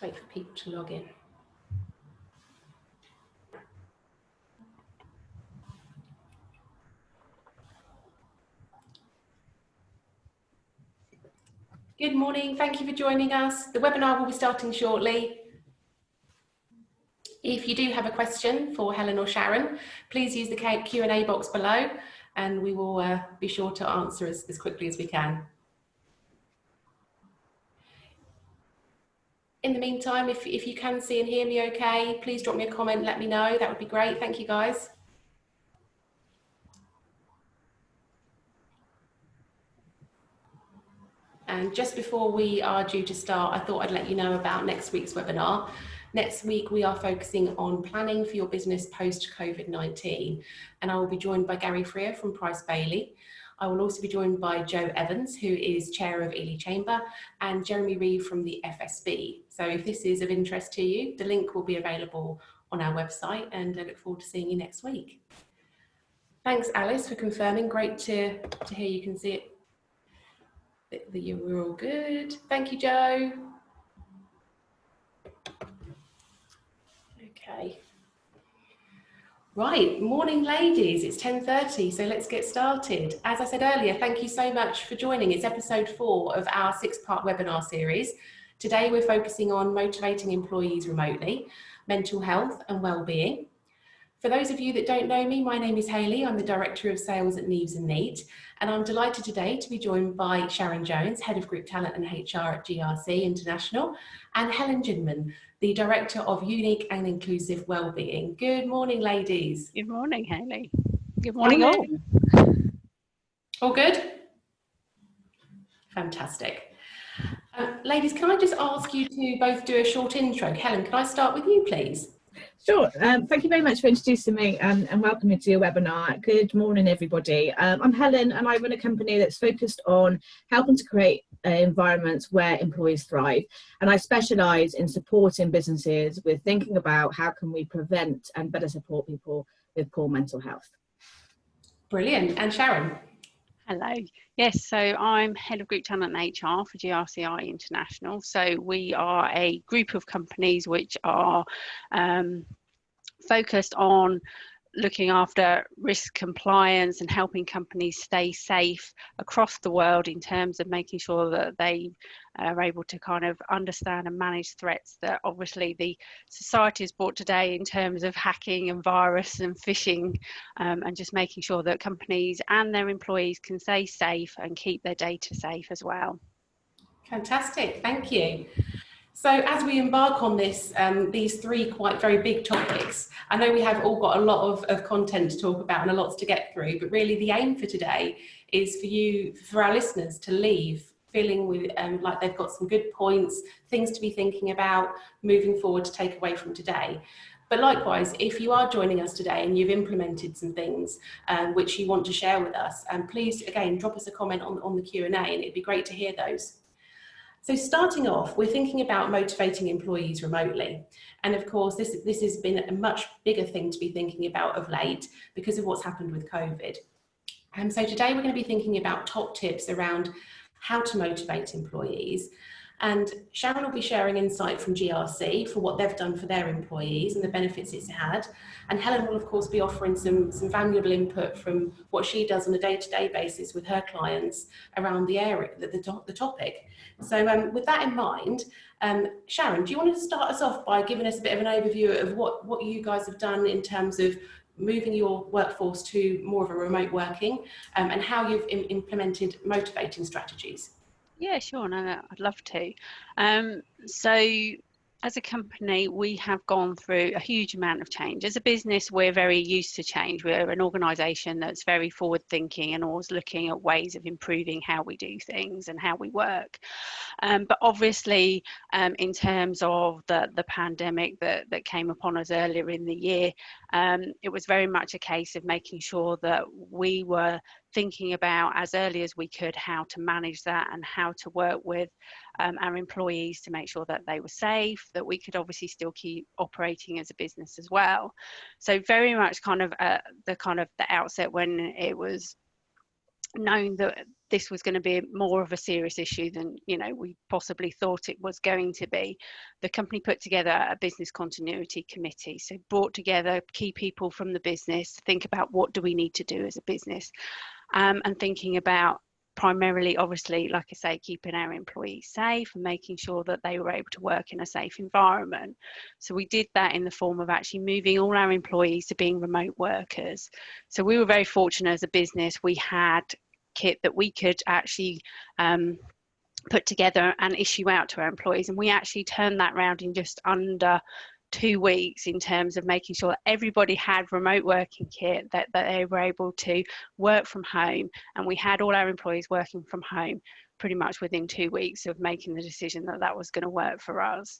wait for people to log in. Good morning, thank you for joining us. The webinar will be starting shortly. If you do have a question for Helen or Sharon, please use the Q&A box below and we will be sure to answer as quickly as we can. In the meantime, if you can see and hear me okay, please drop me a comment, let me know, that would be great. Thank you guys. And just before we are due to start, I thought I'd let you know about next week's webinar. Next week, we are focusing on planning for your business post-COVID-19. And I will be joined by Gary Freer from Price Bailey. I will also be joined by Joe Evans, who is Chair of Ely Chamber, and Jeremy Reeve from the FSB. So if this is of interest to you, the link will be available on our website, and I look forward to seeing you next week. Thanks, Alice, for confirming. Great to hear you can see it. That you were all good. Thank you, Joe. Okay. Right, morning ladies, it's 10:30, so let's get started. As I said earlier, thank you so much for joining. It's episode 4 of our 6-part webinar series. Today we're focusing on motivating employees remotely, mental health and wellbeing. For those of you that don't know me, my name is Hayley. I'm the Director of Sales at Neves and Neat, and I'm delighted today to be joined by Sharon Jones, Head of Group Talent and HR at GRC International, and Helen Ginman, the Director of Unique and Inclusive Wellbeing. Good morning, ladies. Good morning, Hayley. Good morning, all. All good? Fantastic. Ladies, can I just ask you to both do a short intro? Helen, can I start with you, please? Sure. Thank you very much for introducing me and welcome me to your webinar. Good morning, everybody. I'm Helen and I run a company that's focused on helping to create environments where employees thrive. And I specialise in supporting businesses with thinking about how can we prevent and better support people with poor mental health. Brilliant. And Sharon? Hello. Yes, so I'm Head of Group Talent and HR for GRCI International. So we are a group of companies which are focused on looking after risk compliance and helping companies stay safe across the world in terms of making sure that they are able to kind of understand and manage threats that obviously the society has brought today in terms of hacking and virus and phishing, and just making sure that companies and their employees can stay safe and keep their data safe as well. Fantastic, thank you. So as we embark on this, these 3 very big topics, I know we have all got a lot of content to talk about and a lot to get through, but really the aim for today is for our listeners to leave feeling with, like they've got some good points, things to be thinking about, moving forward to take away from today. But likewise, if you are joining us today and you've implemented some things which you want to share with us, please, again, drop us a comment on the Q&A and it'd be great to hear those. So starting off, we're thinking about motivating employees remotely. And of course, this has been a much bigger thing to be thinking about of late because of what's happened with COVID. So today we're going to be thinking about top tips around how to motivate employees. And Sharon will be sharing insight from GRC for what they've done for their employees and the benefits it's had. And Helen will, of course, be offering some valuable input from what she does on a day-to-day basis with her clients around the area, the topic. So with that in mind, Sharon, do you want to start us off by giving us a bit of an overview of what you guys have done in terms of moving your workforce to more of a remote working and how you've implemented motivating strategies? Yeah, sure. No, I'd love to. So as a company, we have gone through a huge amount of change. As a business, we're very used to change. We're an organisation that's very forward thinking and always looking at ways of improving how we do things and how we work. But obviously, in terms of the pandemic that came upon us earlier in the year, it was very much a case of making sure that we were thinking about as early as we could how to manage that and how to work with our employees to make sure that they were safe, that we could obviously still keep operating as a business as well. So very much kind of the outset when it was known that this was going to be more of a serious issue than, you know, we possibly thought it was going to be, the company put together a business continuity committee. So brought together key people from the business to think about what do we need to do as a business, and thinking about primarily, obviously, like I say, keeping our employees safe and making sure that they were able to work in a safe environment. So we did that in the form of actually moving all our employees to being remote workers. So we were very fortunate as a business. We had kit that we could actually put together and issue out to our employees, and we actually turned that around in just under 2 weeks in terms of making sure that everybody had remote working kit, that they were able to work from home, and we had all our employees working from home pretty much within 2 weeks of making the decision that that was going to work for us.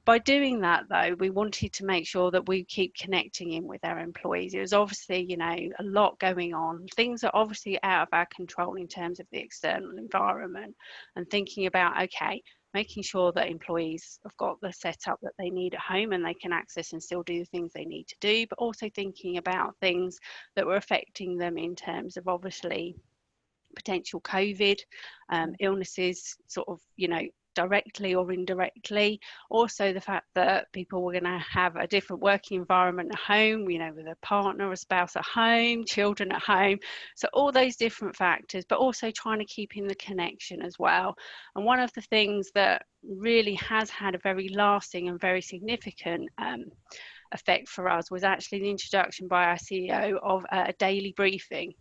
By doing that, though, we wanted to make sure that we keep connecting in with our employees. It was obviously, you know, a lot going on. Things are obviously out of our control in terms of the external environment, and thinking about, okay, making sure that employees have got the setup that they need at home and they can access and still do the things they need to do, but also thinking about things that were affecting them in terms of obviously potential COVID illnesses, sort of, you know, directly or indirectly. Also the fact that people were going to have a different working environment at home, you know, with a partner, a spouse at home, children at home. So all those different factors, but also trying to keep in the connection as well. And one of the things that really has had a very lasting and very significant effect for us was actually the introduction by our CEO of a daily briefing.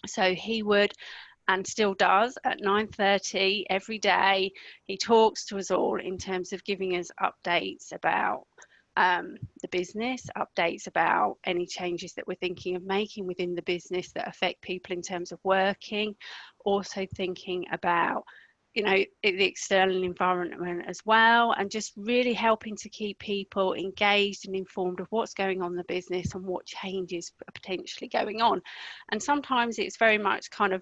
So he would, and still does, at 9:30 every day, he talks to us all in terms of giving us updates about the business, updates about any changes that we're thinking of making within the business that affect people in terms of working, also thinking about, you know, the external environment as well, and just really helping to keep people engaged and informed of what's going on in the business and what changes are potentially going on. And sometimes it's very much kind of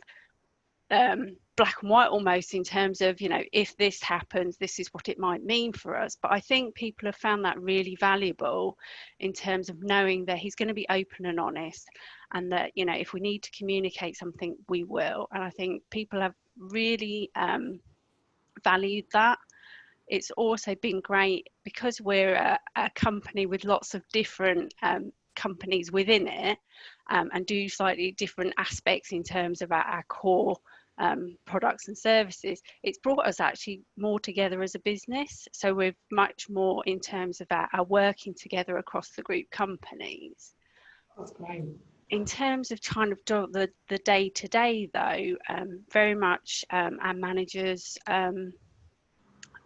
black and white almost, in terms of, you know, if this happens, this is what it might mean for us. But I think people have found that really valuable in terms of knowing that he's going to be open and honest, and that, you know, if we need to communicate something, we will. And I think people have really valued that. It's also been great because we're a company with lots of different companies within it, and do slightly different aspects in terms of our core products and services. It's brought us actually more together as a business. So we're much more in terms of our working together across the group companies. That's great. In terms of kind of the day-to-day though, very much our managers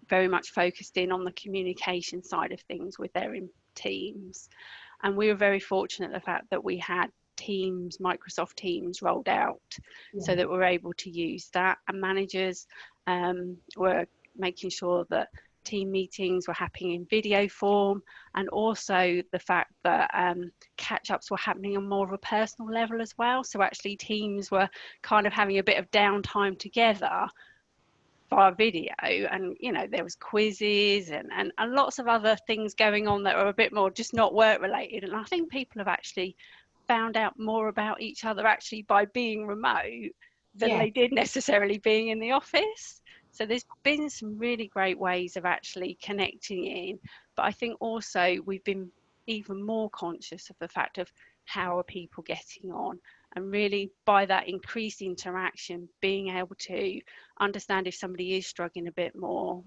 very much focused in on the communication side of things with their teams. And we were very fortunate the fact that we had Teams, Microsoft Teams rolled out, so that we're able to use that. And managers were making sure that team meetings were happening in video form, and also the fact that catch-ups were happening on more of a personal level as well. So actually teams were kind of having a bit of downtime together via video, and, you know, there was quizzes and lots of other things going on that were a bit more just not work related. And I think people have actually found out more about each other actually by being remote than they did necessarily being in the office. So there's been some really great ways of actually connecting in, but I think also we've been even more conscious of the fact of how are people getting on, and really by that increased interaction being able to understand if somebody is struggling a bit more.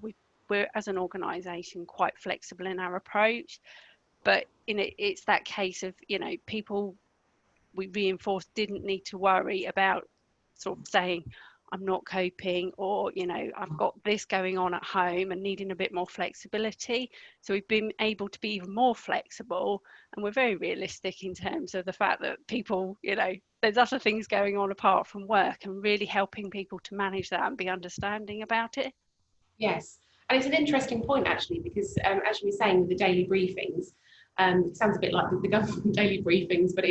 We're as an organisation quite flexible in our approach, but it's that case of, you know, people we reinforced didn't need to worry about sort of saying I'm not coping, or, you know, I've got this going on at home and needing a bit more flexibility. So we've been able to be even more flexible, and we're very realistic in terms of the fact that people, you know, there's other things going on apart from work, and really helping people to manage that and be understanding about it. Yes, and it's an interesting point actually, because as you were saying with the daily briefings, it sounds a bit like the government daily briefings, but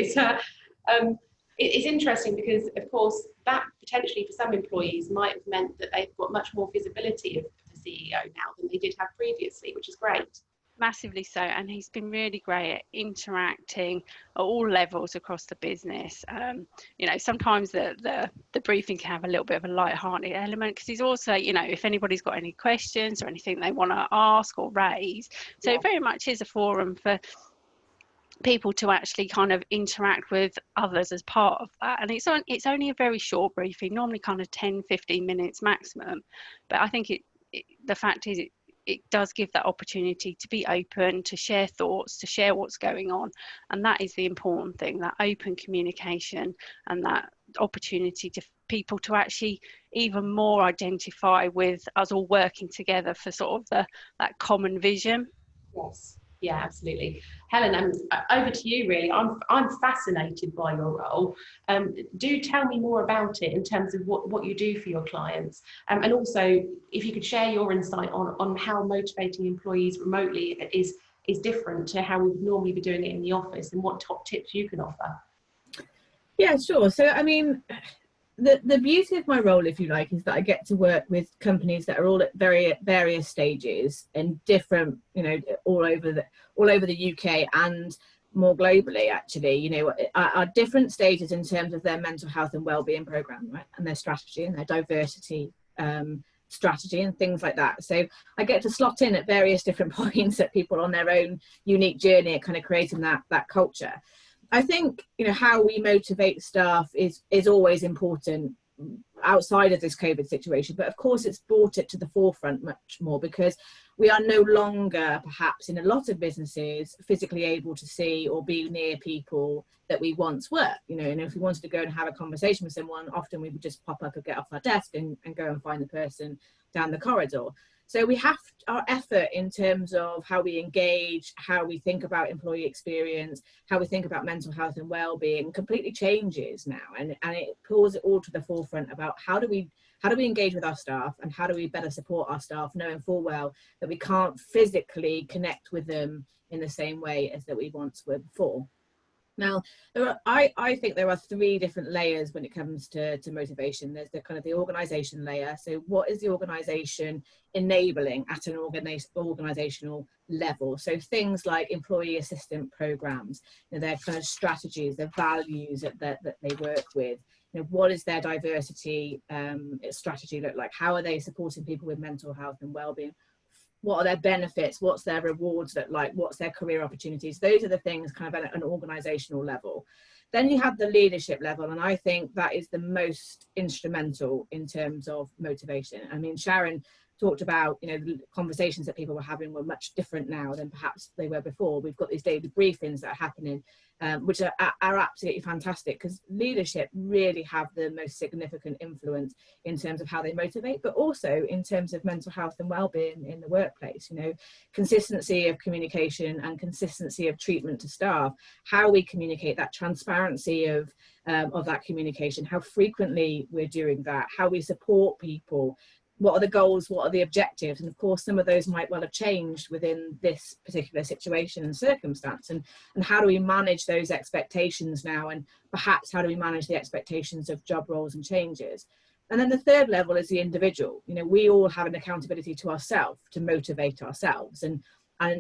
it's interesting because, of course, that potentially for some employees might have meant that they've got much more visibility of the CEO now than they did have previously, which is great. Massively so, and he's been really great at interacting at all levels across the business. You know, sometimes the briefing can have a little bit of a light-hearted element, because he's also, you know, if anybody's got any questions or anything they want to ask or raise, so it very much is a forum for people to actually kind of interact with others as part of that. And it's only a very short briefing, normally kind of 10-15 minutes maximum, but I think the fact is it does give that opportunity to be open, to share thoughts, to share what's going on. And that is the important thing, that open communication and that opportunity to people to actually even more identify with us all working together for sort of that common vision. Yes. Yeah, absolutely. Helen, over to you really. I'm fascinated by your role. Do tell me more about it in terms of what you do for your clients. And also, if you could share your insight on how motivating employees remotely is different to how we would normally be doing it in the office, and what top tips you can offer. Yeah, sure. So, I mean, the beauty of my role, if you like, is that I get to work with companies that are all at various stages and different, you know, all over the UK and more globally, actually, you know, are different stages in terms of their mental health and wellbeing program, right, and their strategy and their diversity strategy and things like that. So I get to slot in at various different points at people on their own unique journey at kind of creating that culture. I think, you know, how we motivate staff is always important outside of this COVID situation, but of course it's brought it to the forefront much more because we are no longer, perhaps in a lot of businesses, physically able to see or be near people that we once were, you know, and if we wanted to go and have a conversation with someone, often we would just pop up and get off our desk and go and find the person down the corridor. So we have our effort in terms of how we engage, how we think about employee experience, how we think about mental health and well-being completely changes now, and it pulls it all to the forefront about how do we engage with our staff and how do we better support our staff, knowing full well that we can't physically connect with them in the same way as that we once were before. Now, I think there are three different layers when it comes to motivation. There's the kind of the organization layer. So what is the organization enabling at an organizational level? So things like employee assistance programs, you know, their kind of strategies, their values that they work with. You know, what is their diversity strategy look like? How are they supporting people with mental health and well-being? What are their benefits? What's their rewards look like? What's their career opportunities? Those are the things kind of at an organizational level. Then you have the leadership level, and I think that is the most instrumental in terms of motivation. I mean, Sharon talked about, you know, the conversations that people were having were much different now than perhaps they were before. We've got these daily briefings that are happening, which are absolutely fantastic, because leadership really have the most significant influence in terms of how they motivate, but also in terms of mental health and well-being in the workplace. You know, consistency of communication and consistency of treatment to staff, how we communicate, that transparency of that communication, how frequently we're doing that, how we support people. What are the goals? What are the objectives? And of course, some of those might well have changed within this particular situation and circumstance. And how do we manage those expectations now? And perhaps how do we manage the expectations of job roles and changes? And then the third level is the individual. You know, we all have an accountability to ourselves to motivate ourselves. And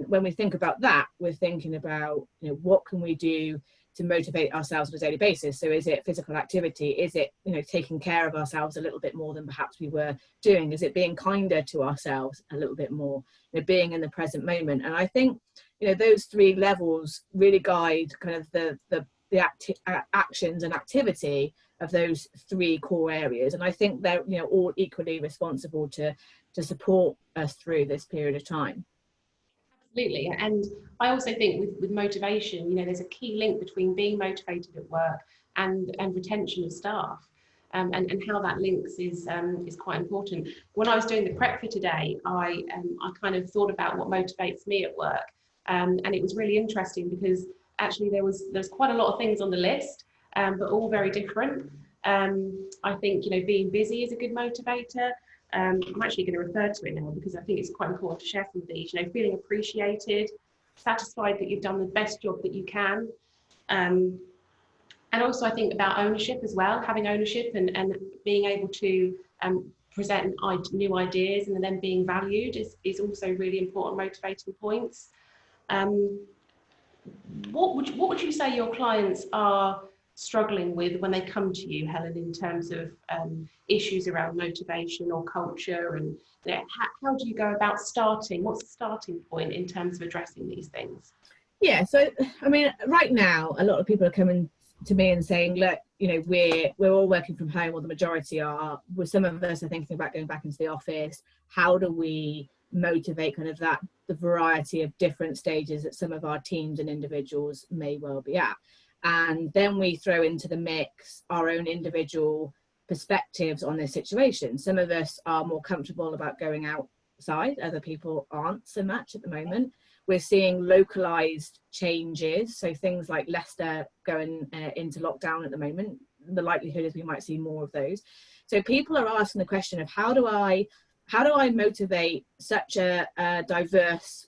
when we think about that, we're thinking about, you know, what can we do to motivate ourselves on a daily basis? So is it physical activity? Is it, you know, taking care of ourselves a little bit more than perhaps we were doing? Is it being kinder to ourselves a little bit more, you know, being in the present moment? And I think, you know, those three levels really guide kind of the actions and activity of those three core areas. And I think they're, you know, all equally responsible to support us through this period of time. Absolutely. And I also think with motivation, you know, there's a key link between being motivated at work and retention of staff, and how that links is quite important. When I was doing the prep for today, I kind of thought about what motivates me at work, and it was really interesting because actually there's quite a lot of things on the list, but all very different. I think, you know, being busy is a good motivator. I'm actually going to refer to it now because I think it's quite important to share some of these. You know, feeling appreciated, satisfied that you've done the best job that you can, and also I think about ownership as well. Having ownership and being able to present new ideas and then being valued is also really important motivating points. What would you say your clients are struggling with when they come to you, Helen, in terms of issues around motivation or culture, and how do you go about starting? What's the starting point in terms of addressing these things? Yeah, so I mean, right now, a lot of people are coming to me and saying, look, you know, we're all working from home, or the majority are. With some of us are thinking about going back into the office. How do we motivate kind of the variety of different stages that some of our teams and individuals may well be at? And then we throw into the mix our own individual perspectives on this situation. Some of us are more comfortable about going outside, other people aren't so much at the moment. We're seeing localized changes, so things like Leicester going into lockdown at the moment. The likelihood is we might see more of those. So people are asking the question of how do I motivate such a diverse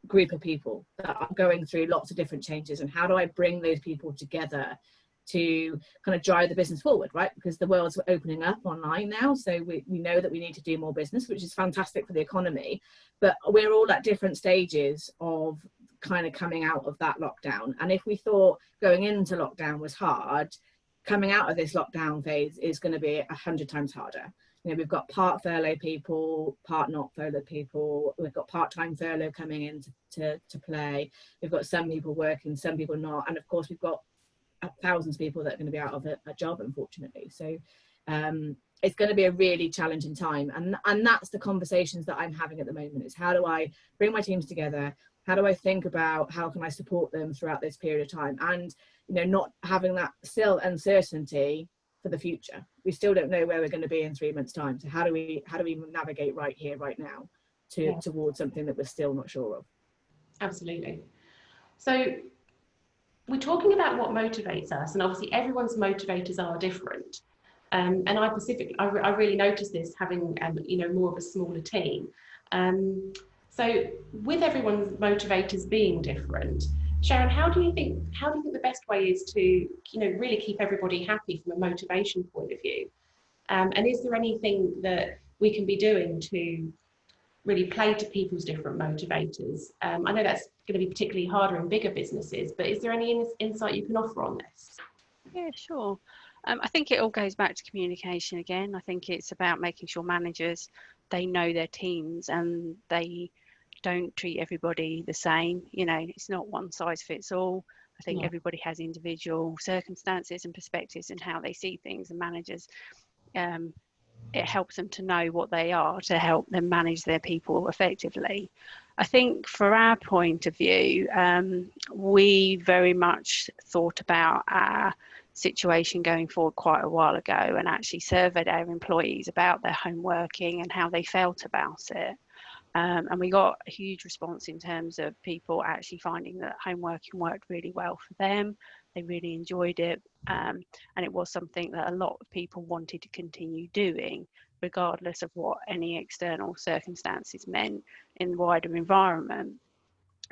group of people that are going through lots of different changes, and how do I bring those people together to kind of drive the business forward, right? Because the world's opening up online now, so we know that we need to do more business, which is fantastic for the economy, but we're all at different stages of kind of coming out of that lockdown. And if we thought going into lockdown was hard, coming out of this lockdown phase is going to be 100 times harder. You know, we've got part furlough people, part not furlough people. We've got part-time furlough coming in to play. We've got some people working, some people not. And of course, we've got thousands of people that are going to be out of a job, unfortunately. So it's going to be a really challenging time, and that's the conversations that I'm having at the moment, is how do I bring my teams together, how do I think about how can I support them throughout this period of time, and you know, not having that still uncertainty for the future. We still don't know where we're going to be in 3 months' time, so how do we navigate right here, right now, towards something that we're still not sure of. Absolutely. So we're talking about what motivates us, and obviously everyone's motivators are different. And I really noticed this having you know, more of a smaller team. So with everyone's motivators being different, Sharon, how do you think the best way is to, you know, really keep everybody happy from a motivation point of view? And is there anything that we can be doing to really play to people's different motivators? I know that's going to be particularly harder in bigger businesses, but is there any insight you can offer on this? Yeah, sure. I think it all goes back to communication again. I think it's about making sure managers, they know their teams and they don't treat everybody the same. You know, it's not one size fits all. I think everybody has individual circumstances and perspectives and how they see things, and managers, it helps them to know what they are to help them manage their people effectively. I think for our point of view, we very much thought about our situation going forward quite a while ago, and actually surveyed our employees about their home working and how they felt about it. And we got a huge response in terms of people actually finding that home working worked really well for them. They really enjoyed it. And it was something that a lot of people wanted to continue doing, regardless of what any external circumstances meant in the wider environment.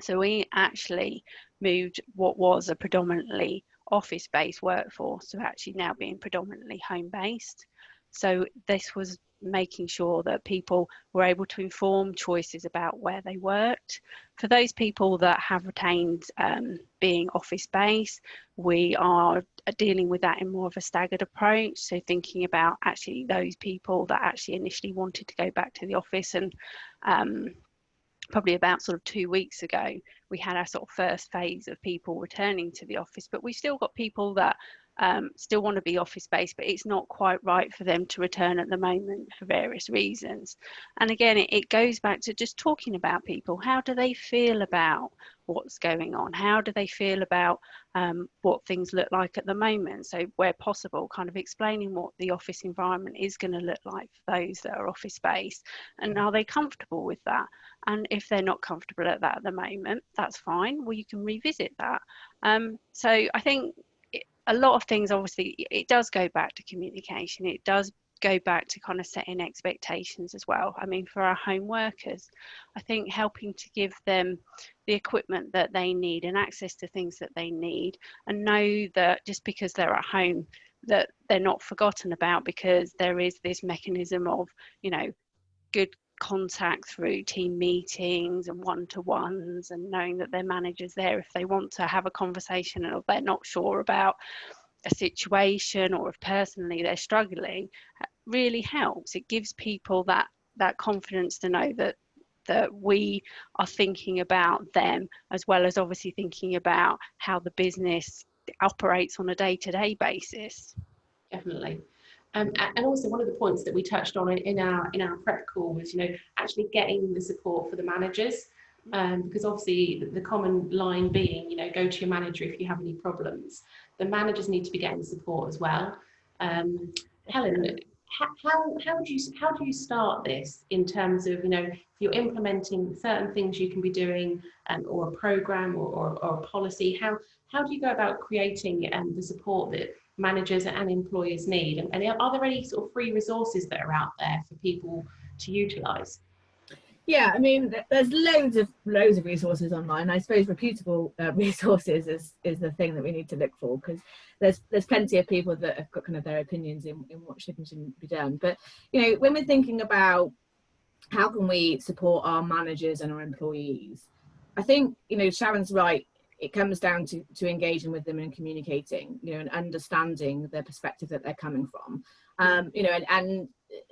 So we actually moved what was a predominantly office-based workforce to actually now being predominantly home-based. So this was making sure that people were able to inform choices about where they worked. For those people that have retained being office-based, we are dealing with that in more of a staggered approach. So thinking about actually those people that actually initially wanted to go back to the office, and probably about sort of 2 weeks ago, we had our sort of first phase of people returning to the office, but we've still got people that still want to be office based, but it's not quite right for them to return at the moment for various reasons. And again, it goes back to just talking about people. How do they feel about what's going on? How do they feel about what things look like at the moment? So where possible, kind of explaining what the office environment is going to look like for those that are office based, and are they comfortable with that? And if they're not comfortable at that at the moment, that's fine. Well, you can revisit that. So I think a lot of things, obviously, it does go back to communication. It does go back to kind of setting expectations as well. I mean, for our home workers, I think helping to give them the equipment that they need and access to things that they need, and know that just because they're at home, that they're not forgotten about, because there is this mechanism of, you know, good contact through team meetings and one-to-ones, and knowing that their manager's there if they want to have a conversation or they're not sure about a situation, or if personally they're struggling, really helps. It gives people that confidence to know that we are thinking about them, as well as obviously thinking about how the business operates on a day-to-day basis. Definitely. And also one of the points that we touched on in our prep call was, actually getting the support for the managers, because obviously the common line being, go to your manager if you have any problems. The managers need to be getting support as well. Helen, how do you start this in terms of, if you're implementing certain things you can be doing, or a program or a policy, how do you go about creating the support that managers and employers need? And are there any sort of free resources that are out there for people to utilize? Yeah, I mean, there's loads of resources online. I suppose reputable resources is the thing that we need to look for, because there's plenty of people that have got kind of their opinions in what should and shouldn't be done. But when we're thinking about how can we support our managers and our employees, I think Sharon's right. It comes down to engaging with them and communicating, and understanding their perspective that they're coming from. And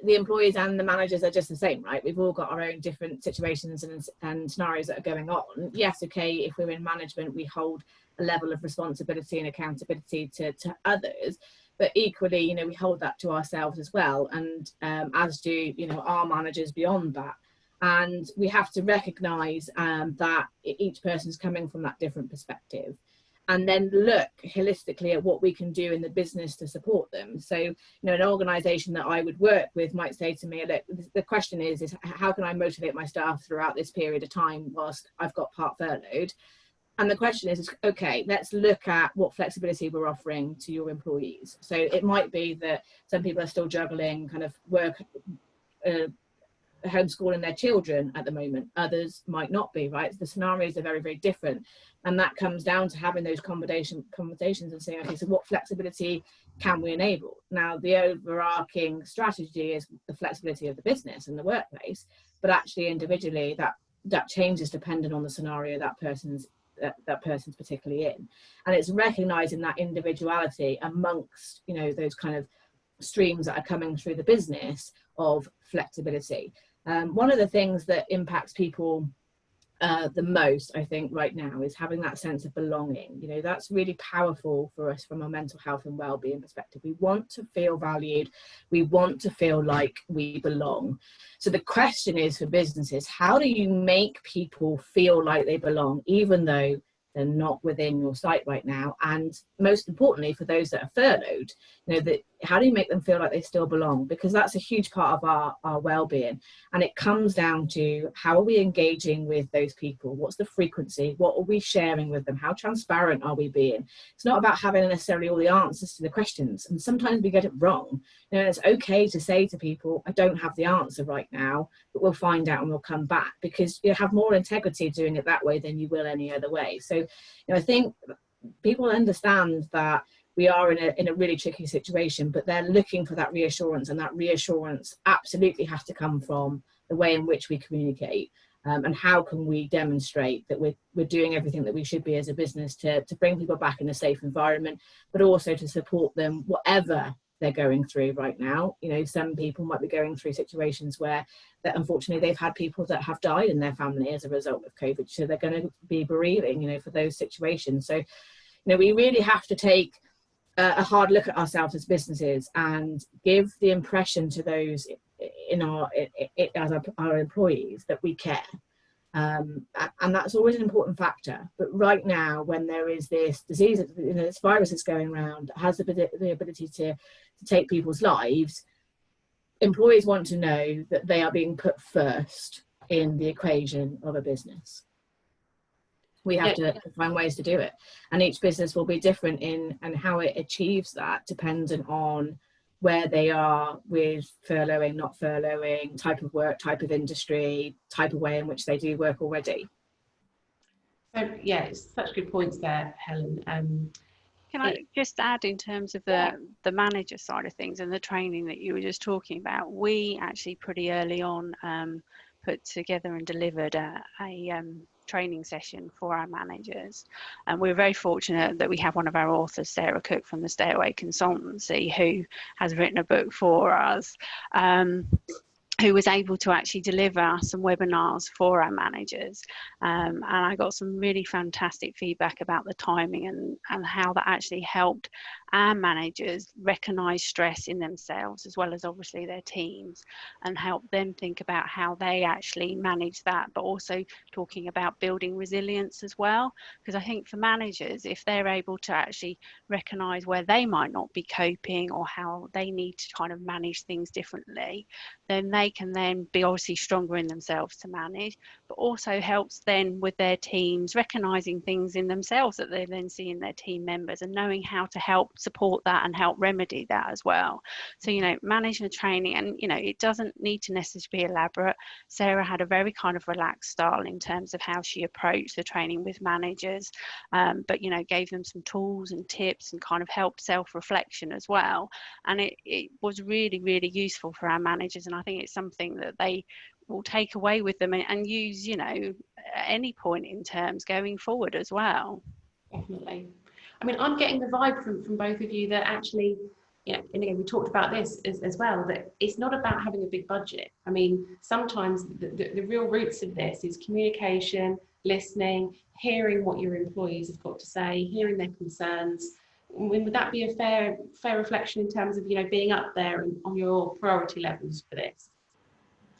the employees and the managers are just the same, right? We've all got our own different situations and scenarios that are going on. Yes, okay, if we're in management, we hold a level of responsibility and accountability to others, but equally, we hold that to ourselves as well, and as do our managers beyond that. And we have to recognise that each person's coming from that different perspective, and then look holistically at what we can do in the business to support them. So, an organisation that I would work with might say to me, look, the question is how can I motivate my staff throughout this period of time whilst I've got part furloughed? And the question is, okay, let's look at what flexibility we're offering to your employees. So it might be that some people are still juggling kind of work, homeschooling their children at the moment. Others might not be, right? The scenarios are very, very different. And that comes down to having those conversations and saying, okay, so what flexibility can we enable? Now, the overarching strategy is the flexibility of the business and the workplace, but actually individually that changes depending on the scenario that person's particularly in. And it's recognizing that individuality amongst, those kind of streams that are coming through the business of flexibility. One of the things that impacts people the most, I think, right now is having that sense of belonging. That's really powerful for us from a mental health and well-being perspective. We want to feel valued. We want to feel like we belong. So the question is for businesses, how do you make people feel like they belong, even though they're not within your site right now? And most importantly, for those that are furloughed, how do you make them feel like they still belong? Because that's a huge part of our well-being. And it comes down to, how are we engaging with those people? What's the frequency? What are we sharing with them? How transparent are we being? It's not about having necessarily all the answers to the questions. And sometimes we get it wrong. It's okay to say to people, I don't have the answer right now, but we'll find out and we'll come back, because you have more integrity doing it that way than you will any other way. So, I think people understand that we are in a really tricky situation, but they're looking for that reassurance, and that reassurance absolutely has to come from the way in which we communicate, and how can we demonstrate that we're doing everything that we should be as a business to bring people back in a safe environment, but also to support them whatever they're going through right now. Some people might be going through situations where that unfortunately they've had people that have died in their family as a result of COVID, so they're going to be bereaving, for those situations. So, we really have to take a hard look at ourselves as businesses and give the impression to those as our employees that we care. And that's always an important factor. But right now, when there is this disease, this virus is going around, has the ability to take people's lives, employees want to know that they are being put first in the equation of a business. We have to find ways to do it, and each business will be different and how it achieves that, dependent on where they are with furloughing, not furloughing, type of work, type of industry, type of way in which they do work already. So it's such good points there, Helen. Can I just add, in terms of the manager side of things and the training that you were just talking about, we actually pretty early on put together and delivered a training session for our managers, and we're very fortunate that we have one of our authors, Sarah Cook from the Stay Away Consultancy, who has written a book for us, who was able to actually deliver some webinars for our managers, and I got some really fantastic feedback about the timing and how that actually helped our managers recognise stress in themselves as well as obviously their teams, and help them think about how they actually manage that, but also talking about building resilience as well. Because I think for managers, if they're able to actually recognise where they might not be coping or how they need to kind of manage things differently, then they can then be obviously stronger in themselves to manage, but also helps then with their teams recognising things in themselves that they then see in their team members, and knowing how to help support that and help remedy that as well. So, you know, management training, and, you know, it doesn't need to necessarily be elaborate. Sarah had a very kind of relaxed style in terms of how she approached the training with managers, but, you know, gave them some tools and tips and kind of helped self-reflection as well. And it was really, really useful for our managers, and I think it's something that they will take away with them and use, you know, at any point in terms going forward as well. Definitely. I mean, I'm getting the vibe from both of you that actually, you know, and again, we talked about this as well, that it's not about having a big budget. I mean, sometimes the real roots of this is communication, listening, hearing what your employees have got to say, hearing their concerns. I mean, would that be a fair reflection in terms of, you know, being up there on your priority levels for this?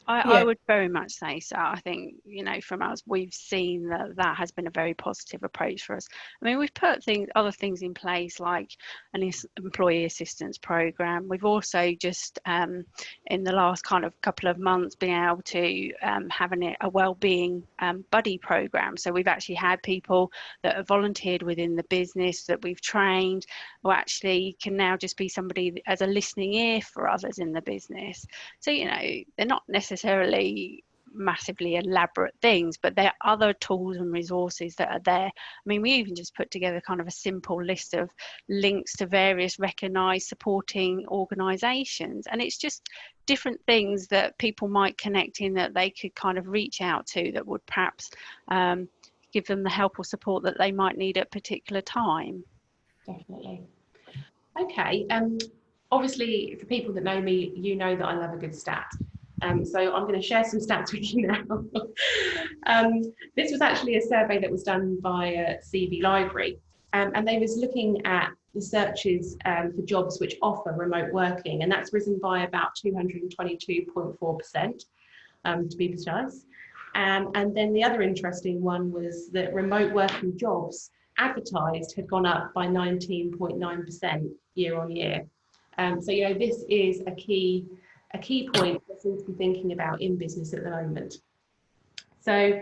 I would very much say so. I think, you know, from us, we've seen that has been a very positive approach for us. I mean, we've put other things in place like an employee assistance program. We've also just in the last kind of couple of months been able to have a wellbeing buddy program. So we've actually had people that have volunteered within the business that we've trained, who actually can now just be somebody as a listening ear for others in the business. So, you know, they're not necessarily massively elaborate things, but there are other tools and resources that are there. I mean, we even just put together kind of a simple list of links to various recognised supporting organisations, and it's just different things that people might connect in that they could kind of reach out to that would perhaps give them the help or support that they might need at a particular time. Definitely. Okay, obviously for people that know me, you know that I love a good stat. So I'm going to share some stats with you now. This was actually a survey that was done by CV Library, and they was looking at the searches for jobs which offer remote working, and that's risen by about 222.4%, to be precise. And then the other interesting one was that remote working jobs advertised had gone up by 19.9% year on year. So, you know, this is a key point that seems to be thinking about in business at the moment. So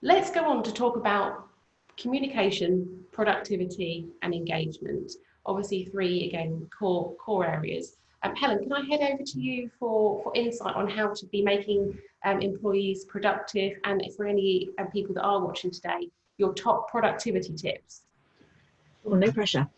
let's go on to talk about communication, productivity and engagement. Obviously three, again, core areas. Helen, can I head over to you for insight on how to be making employees productive, and for any people that are watching today, your top productivity tips? Oh, no pressure.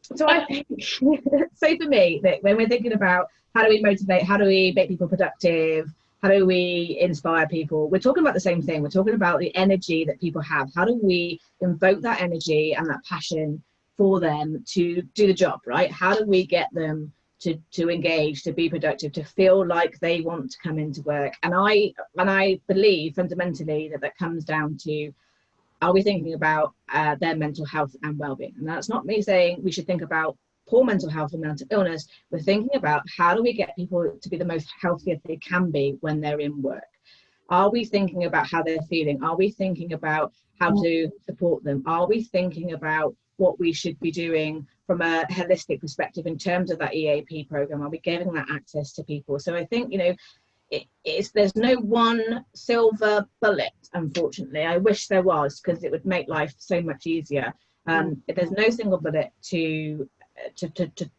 So I think, so for me, that when we're thinking about how do we motivate, how do we make people productive, how do we inspire people, we're talking about the same thing. We're talking about the energy that people have. How do we invoke that energy and that passion for them to do the job, right? How do we get them to engage, to be productive, to feel like they want to come into work? And I believe fundamentally that comes down to, are we thinking about their mental health and well-being? And that's not me saying we should think about poor mental health and mental illness. We're thinking about how do we get people to be the most healthiest they can be when they're in work? Are we thinking about how they're feeling? Are we thinking about how to support them? Are we thinking about what we should be doing from a holistic perspective in terms of that EAP program? Are we giving that access to people? So I think, you know, there's no one silver bullet, unfortunately. I wish there was, because it would make life so much easier. There's no single bullet to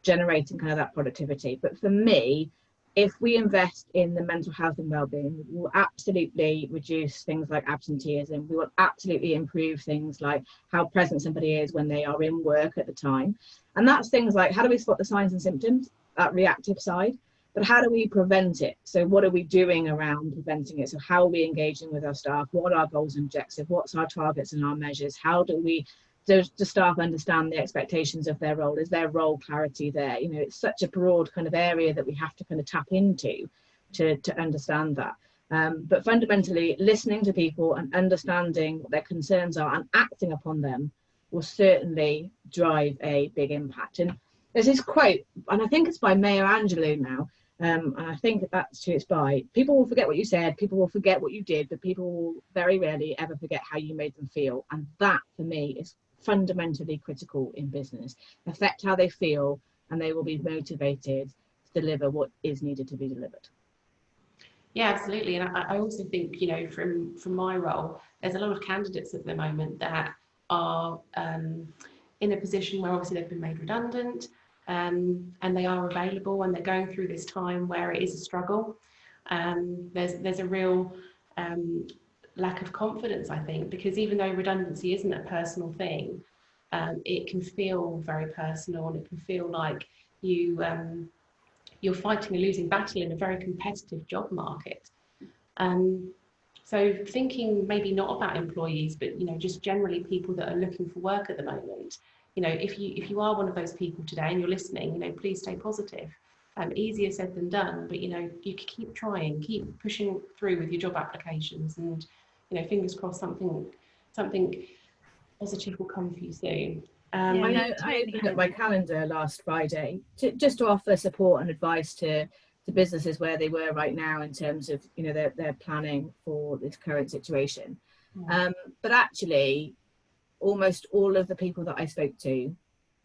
generating kind of that productivity. But for me, if we invest in the mental health and well-being, we will absolutely reduce things like absenteeism. We will absolutely improve things like how present somebody is when they are in work at the time. And that's things like, how do we spot the signs and symptoms, that reactive side, but how do we prevent it? So what are we doing around preventing it? So how are we engaging with our staff? What are our goals and objectives? What's our targets and our measures? How do we, does the staff understand the expectations of their role? Is there role clarity there? You know, it's such a broad kind of area that we have to kind of tap into to understand that. But fundamentally, listening to people and understanding what their concerns are and acting upon them will certainly drive a big impact. And there's this quote, and I think it's by Maya Angelou now, and I think that's who it's by. People will forget what you said, people will forget what you did, but people will very rarely ever forget how you made them feel. And that, for me, is fundamentally critical in business. Affect how they feel, and they will be motivated to deliver what is needed to be delivered. Yeah, absolutely. And I also think, you know, from my role, there's a lot of candidates at the moment that are in a position where obviously they've been made redundant, and they are available, and they're going through this time where it is a struggle. There's a real lack of confidence, I think, because even though redundancy isn't a personal thing, it can feel very personal, and it can feel like you're fighting a losing battle in a very competitive job market. So thinking maybe not about employees, but, you know, just generally people that are looking for work at the moment, you know, if you are one of those people today and you're listening, you know, please stay positive. Easier said than done, but, you know, you keep trying, keep pushing through with your job applications, and, you know, fingers crossed something positive will come for you soon. I opened up my calendar last Friday just to offer support and advice to businesses where they were right now in terms of, you know, their planning for this current situation. But actually, almost all of the people that I spoke to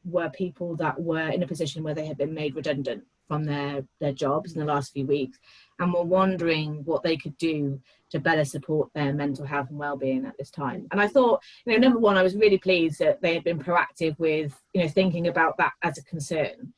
were people that were in a position where they had been made redundant from their jobs in the last few weeks, and were wondering what they could do to better support their mental health and well-being at this time. And I thought, you know, number one, I was really pleased that they had been proactive with, you know, thinking about that as a concern.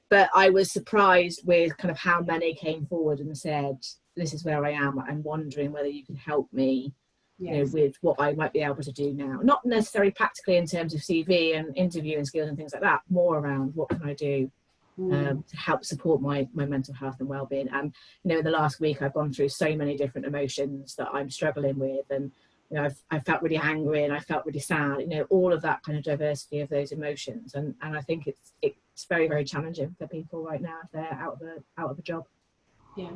But I was surprised with kind of how many came forward and said, this is where I am, I'm wondering whether you can help me, you know, with what I might be able to do now. Not necessarily practically in terms of CV and interviewing skills and things like that, more around what can I do to help support my mental health and well-being. And, you know, in the last week, I've gone through so many different emotions that I'm struggling with. And, you know, I felt really angry, and I felt really sad, you know, all of that kind of diversity of those emotions. And I think it's very, very challenging for people right now if they're out of a job. Yeah.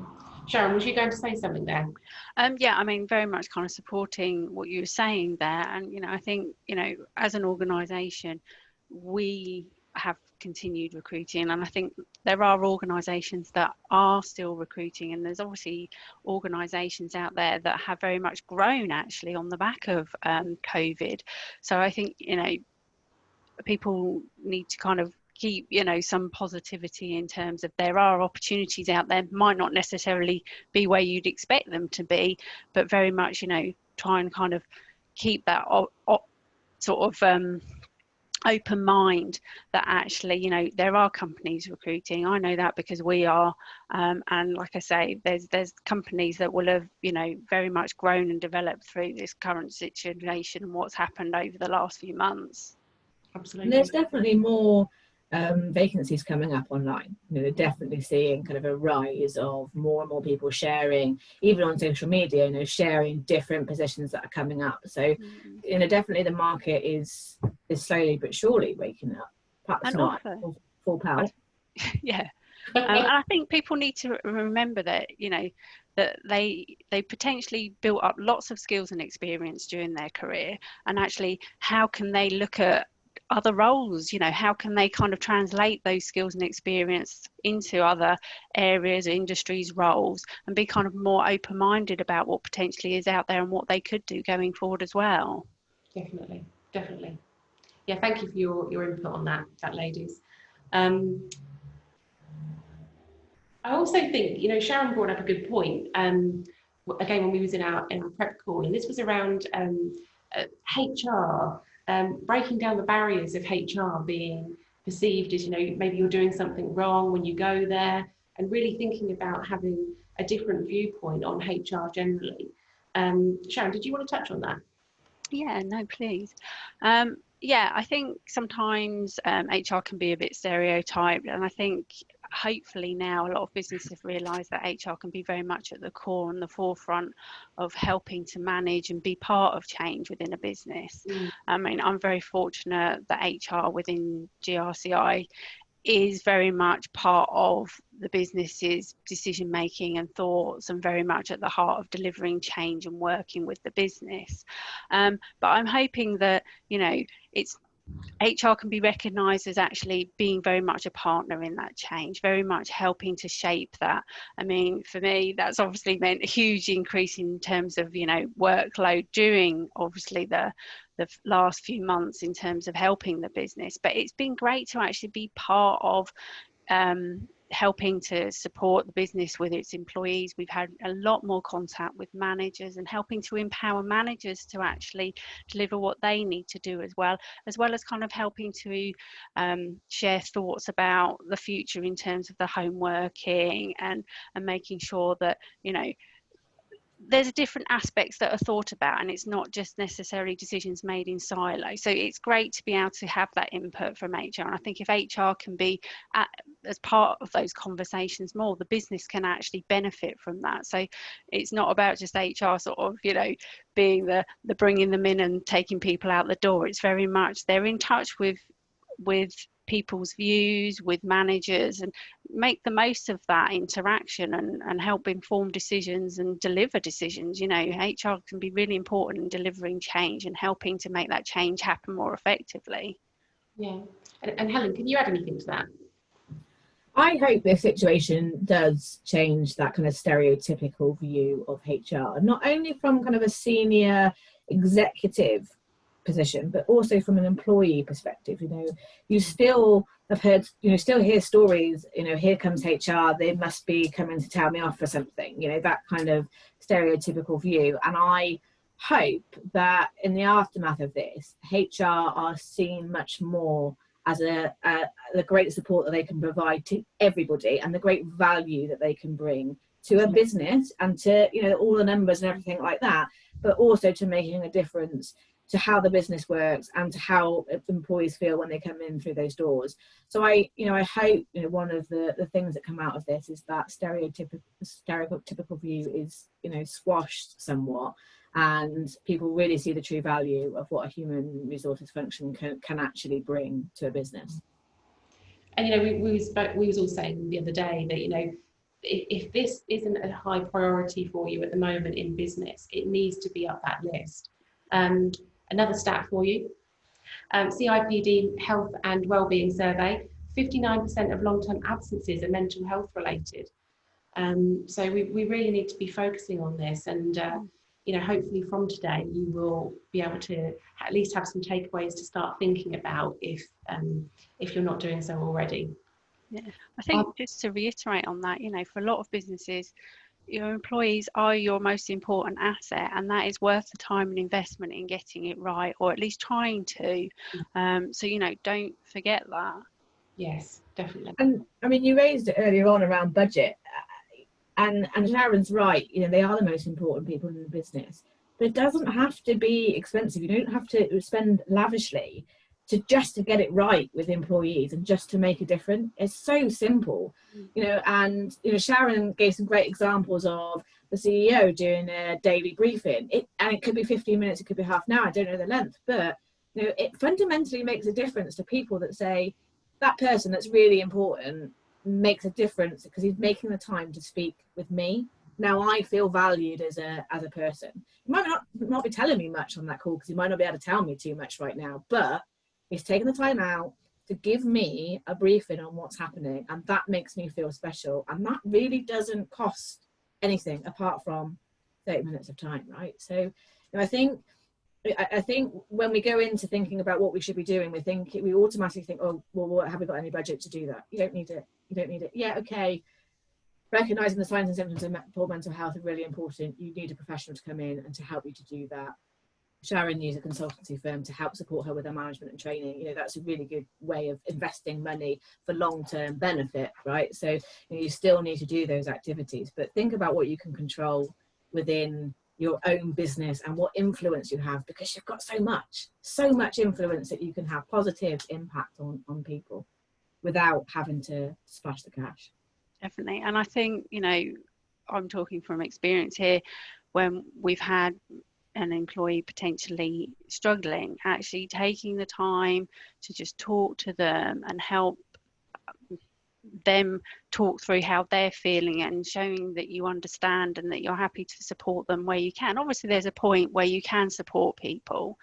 Sharon, was you going to say something there? Yeah, I mean, very much kind of supporting what you were saying there. And, you know, I think, you know, as an organisation, we have continued recruiting, and I think there are organisations that are still recruiting, and there's obviously organisations out there that have very much grown actually on the back of COVID. So I think, you know, people need to kind of keep, you know, some positivity in terms of there are opportunities out there, might not necessarily be where you'd expect them to be, but very much, you know, try and kind of keep that sort of open mind that actually, you know, there are companies recruiting. I know that because we are, and like I say, there's companies that will have, you know, very much grown and developed through this current situation and what's happened over the last few months. Absolutely. And there's definitely more vacancies coming up online. You know, they're definitely seeing kind of a rise of more and more people sharing, even on social media, you know, sharing different positions that are coming up. So, you know, definitely the market is slowly but surely waking up. Perhaps and not also, full power. Yeah. And I think people need to remember that, you know, that they potentially built up lots of skills and experience during their career, and actually how can they look at other roles, you know, how can they kind of translate those skills and experience into other areas, industries, roles, and be kind of more open-minded about what potentially is out there and what they could do going forward as well. Definitely. Yeah, thank you for your input on that ladies. I also think, you know, Sharon brought up a good point, again, when we was in our prep call, and this was around HR, breaking down the barriers of HR being perceived as, you know, maybe you're doing something wrong when you go there, and really thinking about having a different viewpoint on HR generally. Sharon, did you want to touch on that? Yeah, no, please. Yeah, I think sometimes HR can be a bit stereotyped, and I think hopefully now a lot of businesses have realised that HR can be very much at the core and the forefront of helping to manage and be part of change within a business. I mean, I'm very fortunate that HR within GRCI is very much part of the business's decision making and thoughts, and very much at the heart of delivering change and working with the business. But I'm hoping that, you know, it's HR can be recognised as actually being very much a partner in that change, very much helping to shape that. I mean, for me, that's obviously meant a huge increase in terms of, you know, workload during obviously the last few months in terms of helping the business. But it's been great to actually be part of helping to support the business with its employees. We've had a lot more contact with managers and helping to empower managers to actually deliver what they need to do as well as kind of helping to share thoughts about the future in terms of the home working and making sure that, you know, there's different aspects that are thought about, and it's not just necessarily decisions made in silo. So it's great to be able to have that input from HR, and I think if HR can be as part of those conversations more, the business can actually benefit from that. So it's not about just HR sort of, you know, being the bringing them in and taking people out the door. It's very much they're in touch with people's views, with managers, and make the most of that interaction and help inform decisions and deliver decisions. You know, HR can be really important in delivering change and helping to make that change happen more effectively. Yeah. And Helen, can you add anything to that? I hope this situation does change that kind of stereotypical view of HR, not only from kind of a senior executive position, but also from an employee perspective. You know, you still have heard, you know, still hear stories, you know, here comes HR, they must be coming to tell me off for something, you know, that kind of stereotypical view. And I hope that in the aftermath of this, HR are seen much more as the great support that they can provide to everybody and the great value that they can bring to a business and to, you know, all the numbers and everything like that, but also to making a difference to how the business works and to how employees feel when they come in through those doors. So I hope, you know, one of the things that come out of this is that stereotypical view is, you know, squashed somewhat, and people really see the true value of what a human resources function can actually bring to a business. And, you know, we was all saying the other day that, you know, if this isn't a high priority for you at the moment in business, it needs to be up that list. Another stat for you, CIPD Health and Wellbeing Survey, 59% of long-term absences are mental health related. So we really need to be focusing on this, and you know, hopefully from today you will be able to at least have some takeaways to start thinking about if you're not doing so already. Yeah, I think just to reiterate on that, you know, for a lot of businesses, your employees are your most important asset, and that is worth the time and investment in getting it right, or at least trying to. So, you know, don't forget that. Yes, definitely. And I mean, you raised it earlier on around budget, and Sharon's right, you know, they are the most important people in the business, but it doesn't have to be expensive. You don't have to spend lavishly to get it right with employees and just to make a difference. It's so simple, you know. And, you know, Sharon gave some great examples of the CEO doing a daily briefing. And it could be 15 minutes, it could be half an hour, I don't know the length, but, you know, it fundamentally makes a difference to people that say that person that's really important makes a difference because he's making the time to speak with me. Now I feel valued as a person. He might not be telling me much on that call because he might not be able to tell me too much right now, but he's taken the time out to give me a briefing on what's happening, and that makes me feel special. And that really doesn't cost anything apart from 30 minutes of time, right? So, you know, I think when we go into thinking about what we should be doing, we automatically think, oh, well, have we got any budget to do that? You don't need it. Yeah, okay. Recognising the signs and symptoms of poor mental health are really important. You need a professional to come in and to help you to do that. Sharon used a consultancy firm to help support her with her management and training. You know, that's a really good way of investing money for long-term benefit, right? So you still need to do those activities, but think about what you can control within your own business and what influence you have, because you've got so much influence that you can have positive impact on people without having to splash the cash. Definitely. And I think, you know, I'm talking from experience here, when we've had an employee potentially struggling, actually taking the time to just talk to them and help them talk through how they're feeling, and showing that you understand and that you're happy to support them where you can. Obviously there's a point where you can support people,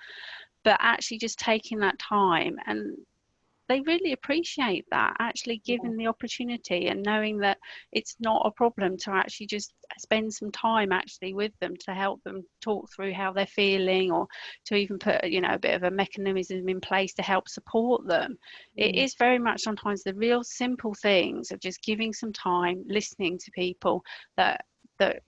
but actually just taking that time, and they really appreciate that, actually given the opportunity and knowing that it's not a problem to actually just spend some time actually with them to help them talk through how they're feeling, or to even put, you know, a bit of a mechanism in place to help support them. It is very much sometimes the real simple things of just giving some time, listening to people, that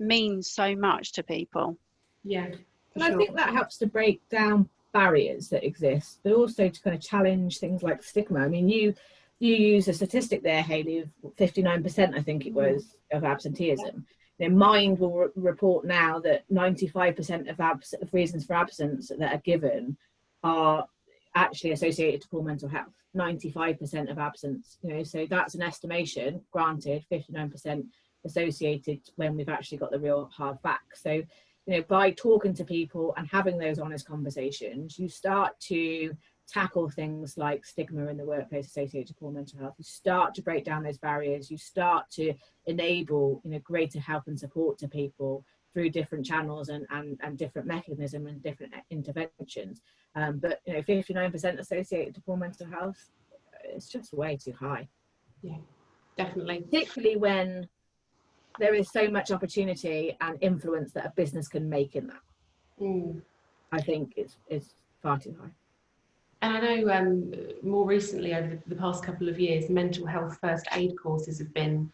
means so much to people. Yeah, and I think that helps to break down barriers that exist, but also to kind of challenge things like stigma. I mean, you use a statistic there, Hayley, of 59%, I think it was, of absenteeism. You know, Mind will report now that 95% of reasons for absence that are given are actually associated to poor mental health. 95% of absence, you know, so that's an estimation, granted, 59% associated when we've actually got the real hard facts. So, you know, by talking to people and having those honest conversations, you start to tackle things like stigma in the workplace associated to poor mental health. You start to break down those barriers. You start to enable, you know, greater help and support to people through different channels and different mechanisms and different interventions. But, you know, 59% associated to poor mental health, it's just way too high. Yeah, definitely. Particularly when there is so much opportunity and influence that a business can make in that. I think it's far too high. And I know more recently, over the past couple of years, mental health first aid courses have been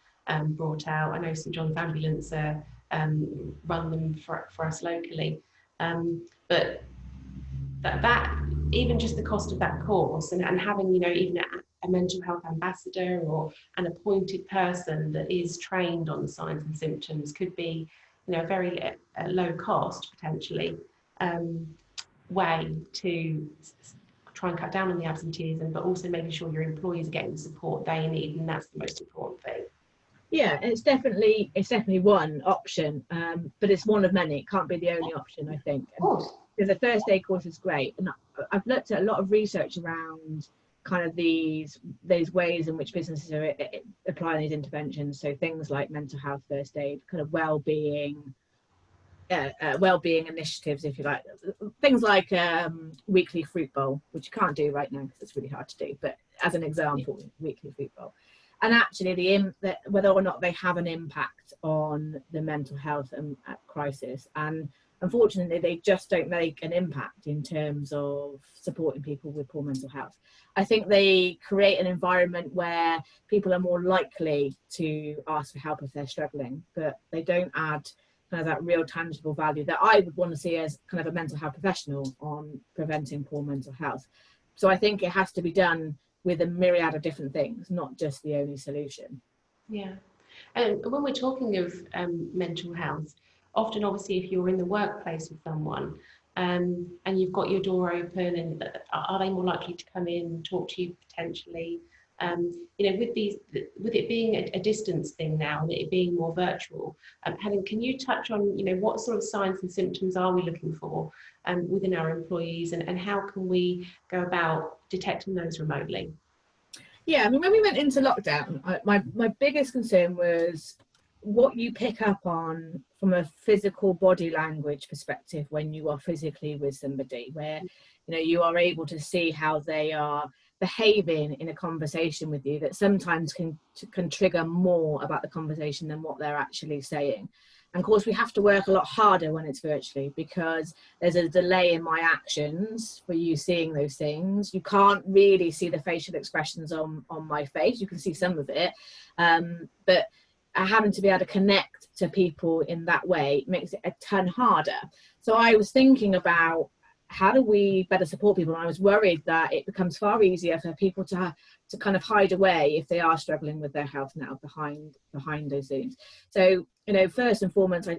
brought out. I know St John's Ambulance run them for us locally. But that even just the cost of that course, and having, you know, even a mental health ambassador or an appointed person that is trained on the signs and symptoms, could be, you know, a very low cost potentially way to try and cut down on the absenteeism, but also making sure your employees are getting the support they need, and that's the most important thing. Yeah, it's definitely one option, but it's one of many. It can't be the only option, I think. Because the first aid course is great, and I've looked at a lot of research around kind of those ways in which businesses are applying these interventions. So things like mental health first aid, kind of wellbeing initiatives, if you like, things like weekly fruit bowl, which you can't do right now because it's really hard to do, but as an example, weekly fruit bowl. And actually whether or not they have an impact on the mental health crisis. And unfortunately, they just don't make an impact in terms of supporting people with poor mental health. I think they create an environment where people are more likely to ask for help if they're struggling, but they don't add kind of that real tangible value that I would want to see as kind of a mental health professional on preventing poor mental health. So I think it has to be done with a myriad of different things, not just the only solution. Yeah. And when we're talking of mental health, often obviously if you're in the workplace with someone and you've got your door open, and are they more likely to come in and talk to you potentially? You know, with it being a distance thing now, and it being more virtual, Helen, can you touch on, you know, what sort of signs and symptoms are we looking for within our employees, and how can we go about detecting those remotely? Yeah, I mean, when we went into lockdown, my biggest concern was what you pick up on from a physical body language perspective when you are physically with somebody, where, you know, you are able to see how they are behaving in a conversation with you, that sometimes can trigger more about the conversation than what they're actually saying. And of course, we have to work a lot harder when it's virtually, because there's a delay in my actions for you seeing those things. You can't really see the facial expressions on my face. You can see some of it, but having to be able to connect to people in that way makes it a ton harder. So I was thinking about how do we better support people? And I was worried that it becomes far easier for people to kind of hide away if they are struggling with their health now behind those Zooms. So, you know, first and foremost,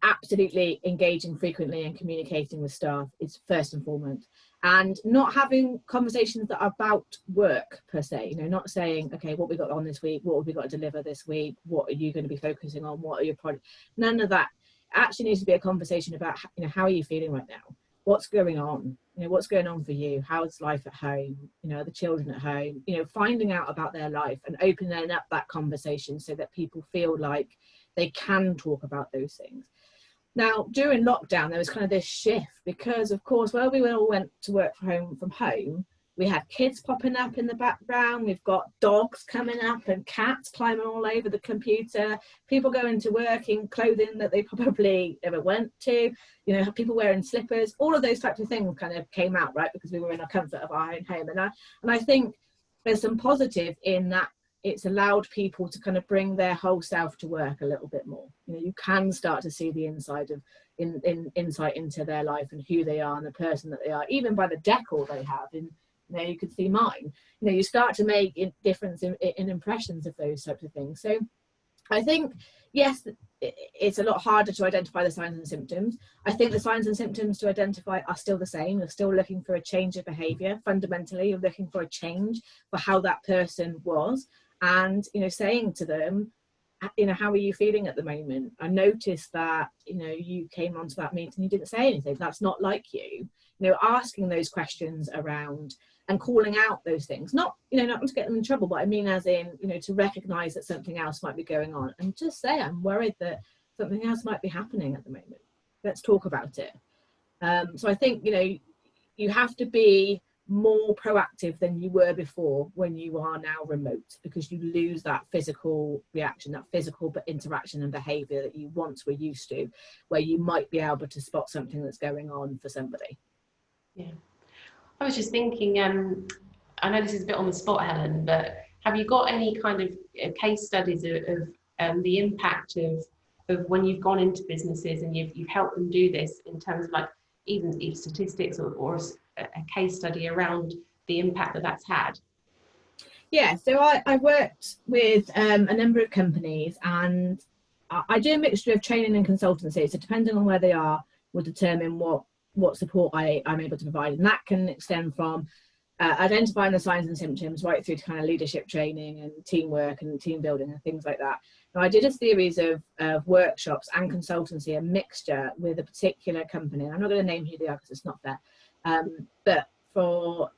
absolutely engaging frequently and communicating with staff is first and foremost, and not having conversations that are about work per se. You know, not saying, okay, what we got on this week, what have we got to deliver this week, what are you going to be focusing on, what are your projects? None of that. It actually needs to be a conversation about, you know, how are you feeling right now, what's going on, you know, what's going on for you, how's life at home, you know, the children at home, you know, finding out about their life and opening up that conversation so that people feel like they can talk about those things. Now, during lockdown, there was kind of this shift because, of course, where we all went to work from home, we had kids popping up in the background. We've got dogs coming up and cats climbing all over the computer. People going to work in clothing that they probably never went to. You know, people wearing slippers. All of those types of things kind of came out, right, because we were in the comfort of our own home. And I think there's some positive in that. It's allowed people to kind of bring their whole self to work a little bit more. You know, you can start to see the inside of insight into their life and who they are and the person that they are, even by the decor they have. And you know, you could see mine. You know, you start to make a difference in impressions of those types of things. So I think, yes, it's a lot harder to identify the signs and symptoms. I think the signs and symptoms to identify are still the same. You're still looking for a change of behaviour. Fundamentally, you're looking for a change for how that person was. And, you know, saying to them, you know, how are you feeling at the moment? I noticed that, you know, you came onto that meeting, you didn't say anything. That's not like you. You know, asking those questions around and calling out those things. Not, you know, not to get them in trouble, but I mean as in, you know, to recognise that something else might be going on and just say, I'm worried that something else might be happening at the moment. Let's talk about it. So I think, you know, you have to be more proactive than you were before when you are now remote, because you lose that physical reaction, that physical interaction and behaviour that you once were used to, where you might be able to spot something that's going on for somebody. Yeah, I was just thinking, I know this is a bit on the spot, Helen, but have you got any kind of case studies of the impact of when you've gone into businesses and you've helped them do this, in terms of like even statistics or a case study around the impact that that's had? Yeah, so I worked with a number of companies, and I do a mixture of training and consultancy. So depending on where they are will determine what support I'm able to provide. And that can extend from identifying the signs and symptoms right through to kind of leadership training and teamwork and team building and things like that. Now, I did a series of workshops and consultancy, a mixture with a particular company. And I'm not going to name who they are because it's not fair. But for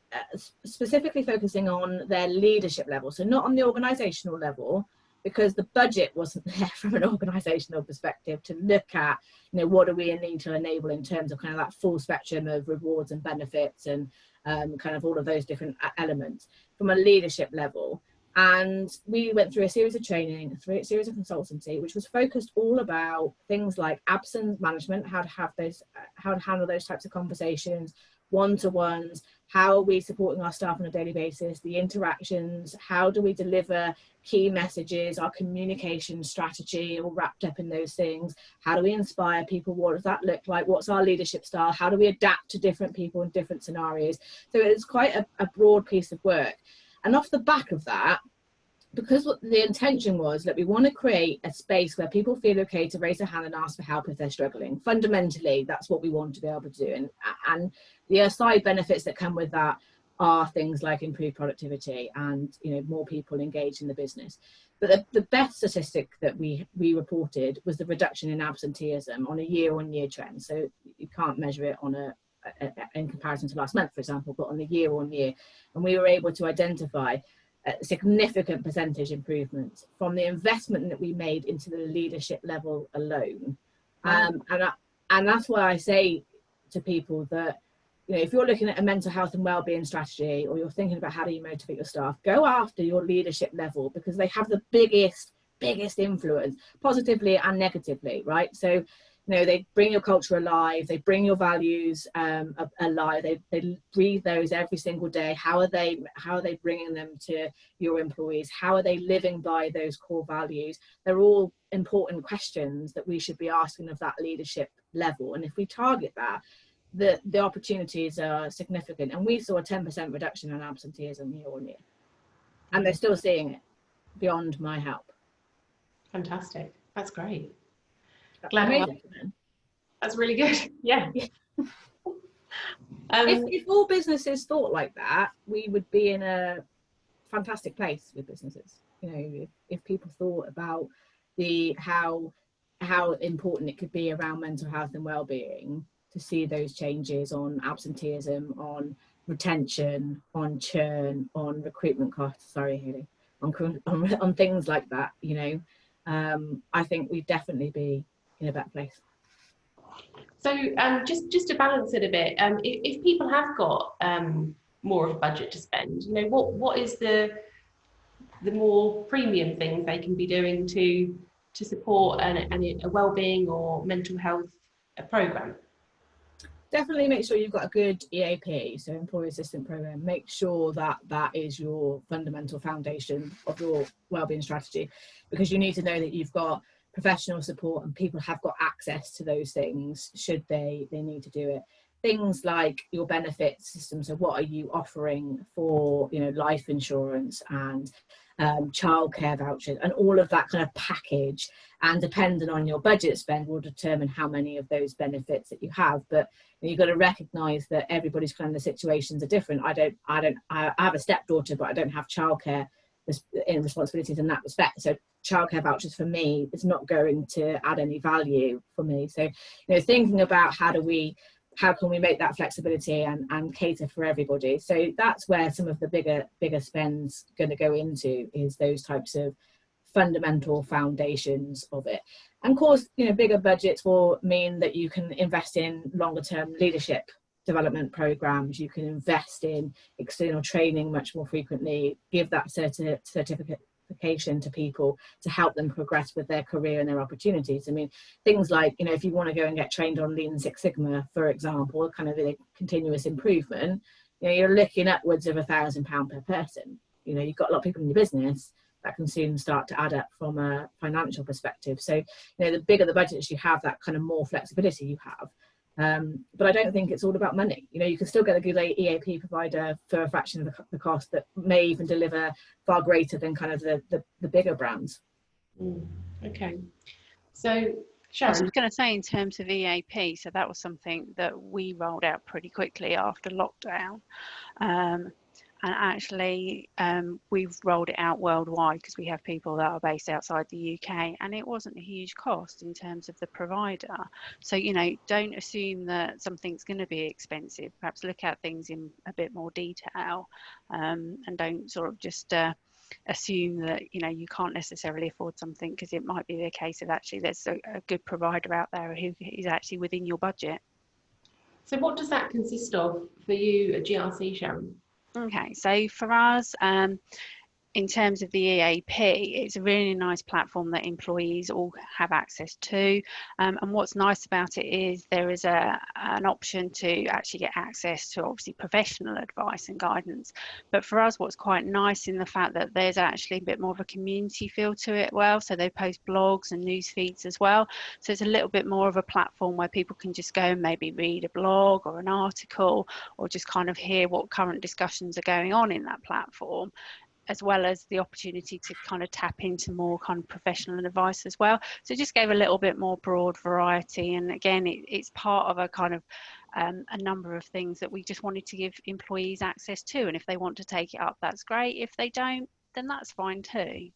specifically focusing on their leadership level. So not on the organisational level, because the budget wasn't there from an organisational perspective to look at, you know, what do we need to enable in terms of kind of that full spectrum of rewards and benefits and kind of all of those different elements from a leadership level. And we went through a series of training, a series of consultancy, which was focused all about things like absence management, how to handle those types of conversations, one-to-ones, how are we supporting our staff on a daily basis, the interactions, how do we deliver key messages, our communication strategy, all wrapped up in those things. How do we inspire people? What does that look like? What's our leadership style? How do we adapt to different people in different scenarios? So it's quite a broad piece of work. And off the back of that, because what the intention was that we want to create a space where people feel okay to raise their hand and ask for help if they're struggling. Fundamentally, that's what we want to be able to do. And the side benefits that come with that are things like improved productivity and, you know, more people engaged in the business. But the best statistic that we reported was the reduction in absenteeism on a year-on-year trend. So you can't measure it on in comparison to last month, for example, but on the year-on-year. And we were able to identify significant percentage improvements from the investment that we made into the leadership level alone. And that's why I say to people that, you know, if you're looking at a mental health and wellbeing strategy, or you're thinking about how do you motivate your staff, go after your leadership level, because they have the biggest influence, positively and negatively, right? So, you know, they bring your culture alive, they bring your values alive, they breathe those every single day. How are they bringing them to your employees? How are they living by those core values? They're all important questions that we should be asking of that leadership level. And if we target that, the opportunities are significant. And we saw a 10% reduction in absenteeism year on year, and they're still seeing it beyond my help. Fantastic. That's great. Amazing. That's really good. Yeah. If all businesses thought like that, we would be in a fantastic place with businesses. You know, if people thought about how important it could be around mental health and well-being, to see those changes on absenteeism, on retention, on churn, on recruitment costs. Sorry, Hayley, on things like that. You know, I think we'd definitely be in a better place. So just to balance it a bit, if people have got more of a budget to spend, you know, what is the more premium things they can be doing to support a well-being or mental health program? Definitely make sure you've got a good EAP, so employee assistance program. Make sure that that is your fundamental foundation of your wellbeing strategy, because you need to know that you've got professional support and people have got access to those things should they need to do it. Things like your benefit system. So what are you offering for, you know, life insurance and childcare vouchers and all of that kind of package, and depending on your budget spend will determine how many of those benefits that you have. But you've got to recognize that everybody's kind of situations are different. I have a stepdaughter, but I don't have childcare in responsibilities in that respect. So childcare vouchers for me is not going to add any value for me. So, you know, thinking about how can we make that flexibility and cater for everybody. So that's where some of the bigger spends going to go into, is those types of fundamental foundations of it. And of course, you know, bigger budgets will mean that you can invest in longer term leadership development programs. You can invest in external training much more frequently, give that certification to people to help them progress with their career and their opportunities. I mean, things like, you know, if you want to go and get trained on Lean Six Sigma, for example, kind of a continuous improvement, you know, you're looking upwards of £1,000 per person. You know, you've got a lot of people in your business, that can soon start to add up from a financial perspective. So, you know, the bigger the budgets you have, that kind of more flexibility you have. But I don't think it's all about money. You know, you can still get a good EAP provider for a fraction of the cost that may even deliver far greater than kind of the bigger brands. Okay. So, Sharon. I was going to say, in terms of EAP, so that was something that we rolled out pretty quickly after lockdown. And actually, we've rolled it out worldwide because we have people that are based outside the UK, and it wasn't a huge cost in terms of the provider. So, you know, don't assume that something's going to be expensive. Perhaps look at things in a bit more detail, and don't sort of just assume that, you know, you can't necessarily afford something, because it might be the case of actually there's a good provider out there who is actually within your budget. So what does that consist of for you at GRC, Sharon? Okay, so for us, in terms of the EAP, it's a really nice platform that employees all have access to. And what's nice about it is there is an option to actually get access to obviously professional advice and guidance. But for us, what's quite nice in the fact that there's actually a bit more of a community feel to it. Well, so they post blogs and news feeds as well. So it's a little bit more of a platform where people can just go and maybe read a blog or an article, or just kind of hear what current discussions are going on in that platform, as well as the opportunity to kind of tap into more kind of professional advice as well. So it just gave a little bit more broad variety. And again, it's part of a kind of a number of things that we just wanted to give employees access to. And if they want to take it up, that's great. If they don't, then that's fine too.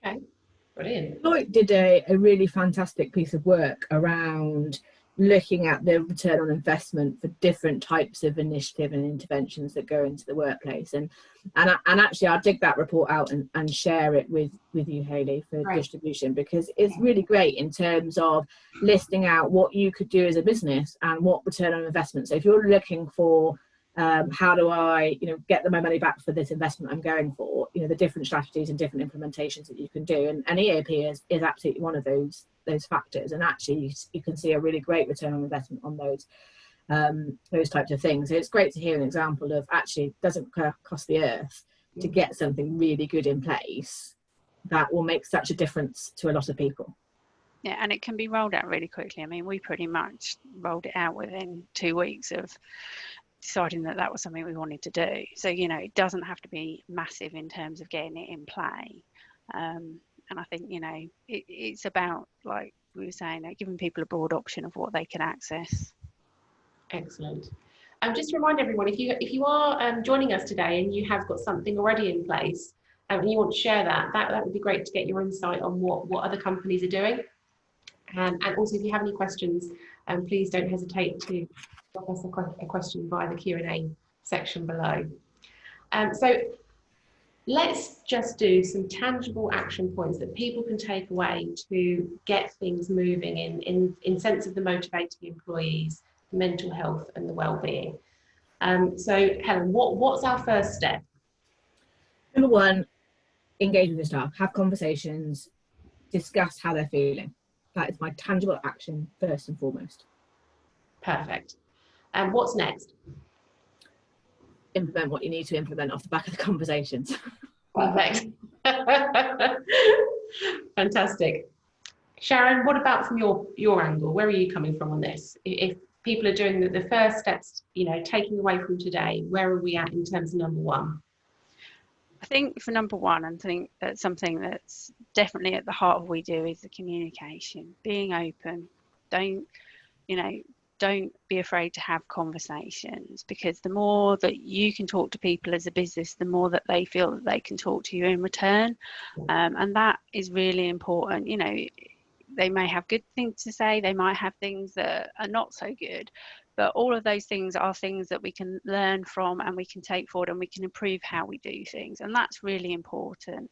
Okay, brilliant. Lloyd did a really fantastic piece of work around looking at the return on investment for different types of initiative and interventions that go into the workplace, and actually I'll dig that report out and share it with you, Hayley, for distribution, because it's really great in terms of listing out what you could do as a business and what return on investment. So if you're looking for how do I, you know, get my money back for this investment I'm going for, you know, the different strategies and different implementations that you can do, and EAP is absolutely one of those factors. And actually you can see a really great return on investment on those types of things. So it's great to hear an example of actually it doesn't cost the earth to get something really good in place that will make such a difference to a lot of people. Yeah, and it can be rolled out really quickly. I mean, we pretty much rolled it out within 2 weeks of deciding that that was something we wanted to do. So, you know, it doesn't have to be massive in terms of getting it in play. And I think, you know, it's about, like we were saying, giving people a broad option of what they can access. Excellent. Just to remind everyone, if you are joining us today and you have got something already in place and you want to share that would be great to get your insight on what other companies are doing. And also, if you have any questions, please don't hesitate to drop us a question via the Q&A section below. So let's just do some tangible action points that people can take away to get things moving in sense of the motivating employees, mental health and the well-being. So Helen, what's our first step? Number one, engage with the staff, have conversations, discuss how they're feeling. That is my tangible action first and foremost. Perfect. And what's next? Implement what you need to implement off the back of the conversations. Perfect. Fantastic. Sharon, what about from your angle? Where are you coming from on this? If people are doing the first steps, you know, taking away from today, where are we at in terms of number one? I think for number one, I think that something that's definitely at the heart of what we do is the communication, being open. Don't be afraid to have conversations, because the more that you can talk to people as a business, the more that they feel that they can talk to you in return. And that is really important. You know, they may have good things to say, they might have things that are not so good, but all of those things are things that we can learn from and we can take forward and we can improve how we do things, and that's really important.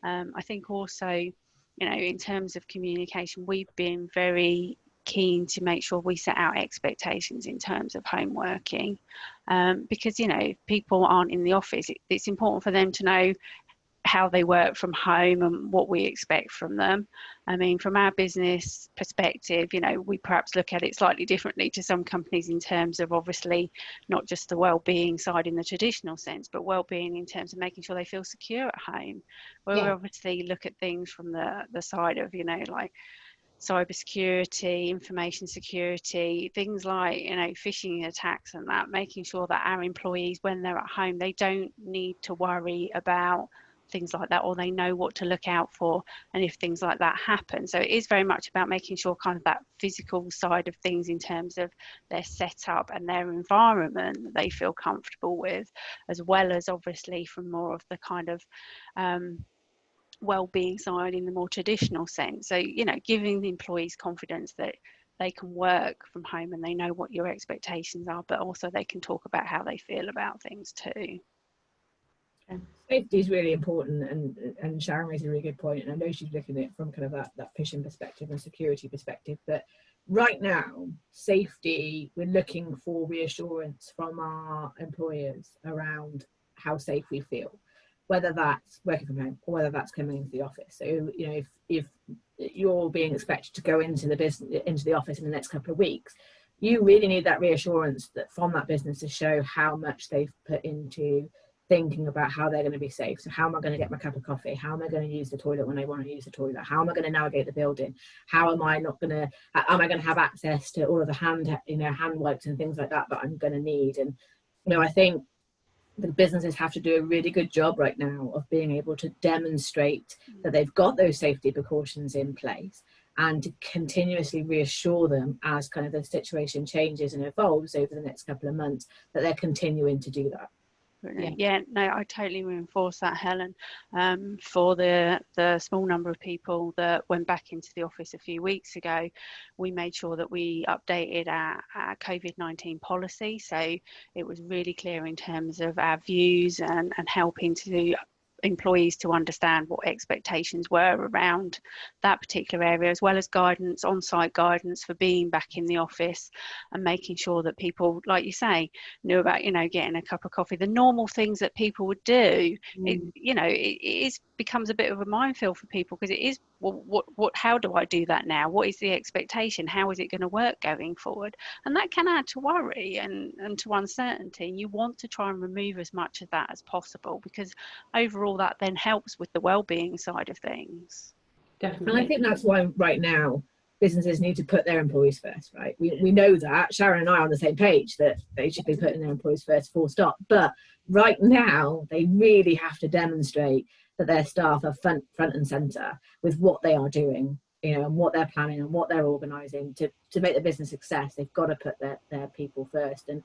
I think also, you know, in terms of communication, we've been very keen to make sure we set out expectations in terms of home working, because, you know, if people aren't in the office, it's important for them to know how they work from home and what we expect from them. I mean, from our business perspective, you know, we perhaps look at it slightly differently to some companies in terms of obviously not just the well-being side in the traditional sense, but well-being in terms of making sure they feel secure at home, where we obviously look at things from the side of, you know, like cyber security, information security, things like, you know, phishing attacks and that, making sure that our employees, when they're at home, they don't need to worry about things like that, or they know what to look out for and if things like that happen. So it is very much about making sure kind of that physical side of things in terms of their setup and their environment that they feel comfortable with, as well as obviously from more of the kind of well-being side in the more traditional sense. So, you know, giving the employees confidence that they can work from home and they know what your expectations are, but also they can talk about how they feel about things too. Safety is really important, and Sharon raised a really good point, and I know she's looking at it from kind of that phishing perspective and security perspective, but right now, safety, we're looking for reassurance from our employers around how safe we feel, whether that's working from home or whether that's coming into the office. So, you know, if you're being expected to go into the office in the next couple of weeks, you really need that reassurance that from that business to show how much they've put into thinking about how they're going to be safe. So how am I going to get my cup of coffee? How am I going to use the toilet when I want to use the toilet? How am I going to navigate the building? Am I going to have access to all of the hand wipes and things like that I'm going to need? And, you know, I think the businesses have to do a really good job right now of being able to demonstrate that they've got those safety precautions in place, and to continuously reassure them as kind of the situation changes and evolves over the next couple of months, that they're continuing to do that. Yeah, no, I totally reinforce that, Helen. For the small number of people that went back into the office a few weeks ago, we made sure that we updated our COVID-19 policy. So it was really clear in terms of our views and helping to employees to understand what expectations were around that particular area, as well as guidance, on-site guidance for being back in the office, and making sure that people, like you say, knew about, you know, getting a cup of coffee, the normal things that people would do. It becomes a bit of a minefield for people, because it is, well, how do I do that now? What is the expectation? How is it going to work going forward? And that can add to worry and to uncertainty. You want to try and remove as much of that as possible, because overall that then helps with the well-being side of things. Definitely. And I think that's why right now businesses need to put their employees first, right? We know that. Sharon and I are on the same page that they should be putting their employees first, full stop. But right now, they really have to demonstrate that their staff are front and centre with what they are doing, and what they're planning and what they're organising to make the business success. They've got to put their people first and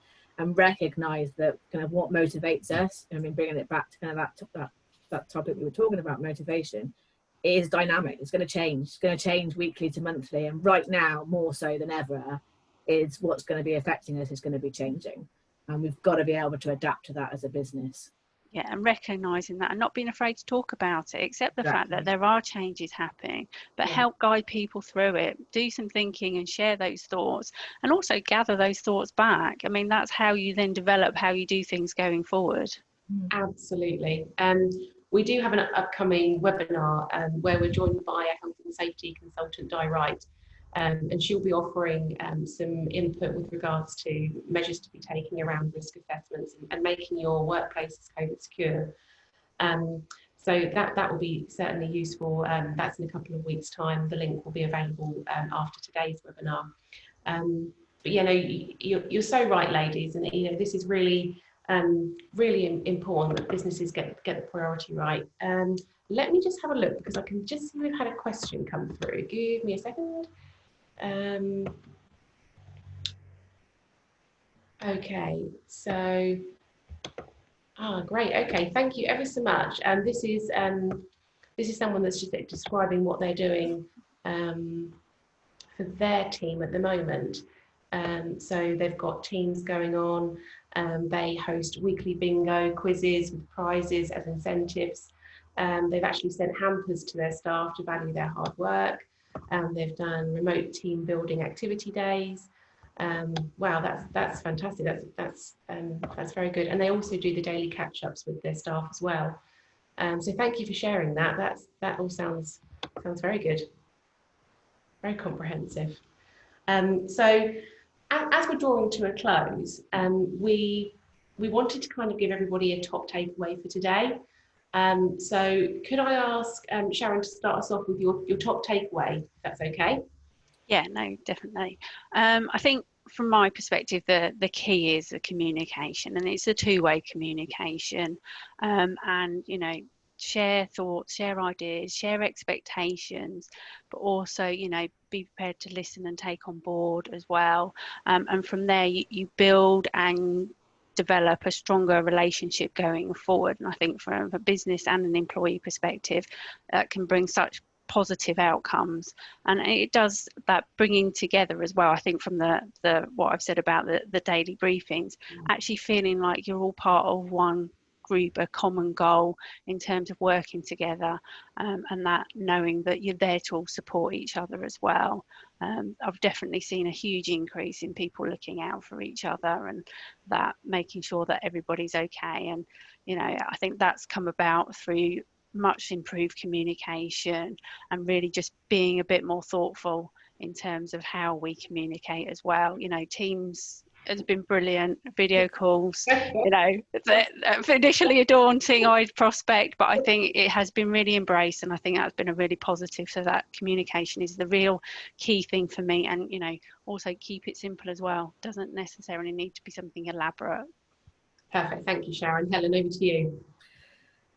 recognise that kind of what motivates us. I mean, bringing it back to kind of that topic we were talking about, motivation. It is dynamic. It's going to change. It's going to change weekly to monthly, and right now more so than ever is what's going to be affecting us is going to be changing, and we've got to be able to adapt to that as a business. Yeah, and recognising that and not being afraid to talk about it, accept the fact that there are changes happening, but help guide people through it, do some thinking and share those thoughts, and also gather those thoughts back. I mean, that's how you then develop how you do things going forward. Absolutely. We do have an upcoming webinar where we're joined by a health and safety consultant, Di Wright, and she'll be offering some input with regards to measures to be taken around risk assessments and making your workplaces COVID secure. So that will be certainly useful. That's in a couple of weeks' time. The link will be available after today's webinar. But you're so right, ladies, and this is really really important that businesses get the priority right. Let me just have a look, because I can just see we've had a question come through. Give me a second. Okay, so great. Okay, thank you ever so much. This is someone that's just describing what they're doing for their team at the moment. So they've got teams going on. They host weekly bingo quizzes with prizes as incentives. They've actually sent hampers to their staff to value their hard work. They've done remote team building activity days. Wow, that's fantastic. That's very good. And they also do the daily catch-ups with their staff as well. So thank you for sharing that. That all sounds very good, very comprehensive. So as we're drawing to a close, we wanted to kind of give everybody a top takeaway for today. So could I ask Sharon to start us off with your top takeaway, if that's okay? Yeah, no, definitely. I think from my perspective, the key is the communication, and it's a two-way communication. And share thoughts, share ideas, share expectations, but also be prepared to listen and take on board as well. And from there, you build and develop a stronger relationship going forward. And I think from a business and an employee perspective, that can bring such positive outcomes, and it does that bringing together as well. I think from the what I've said about the daily briefings, actually feeling like you're all part of one group, a common goal in terms of working together, and that knowing that you're there to all support each other as well. I've definitely seen a huge increase in people looking out for each other, and that making sure that everybody's okay. And I think that's come about through much improved communication and really just being a bit more thoughtful in terms of how we communicate as well. Teams has been brilliant, video calls, initially a daunting eyed prospect, but I think it has been really embraced, and I think that's been a really positive. So that communication is the real key thing for me, and also keep it simple as well. Doesn't necessarily need to be something elaborate. Perfect, thank you, Sharon. Helen, over to you.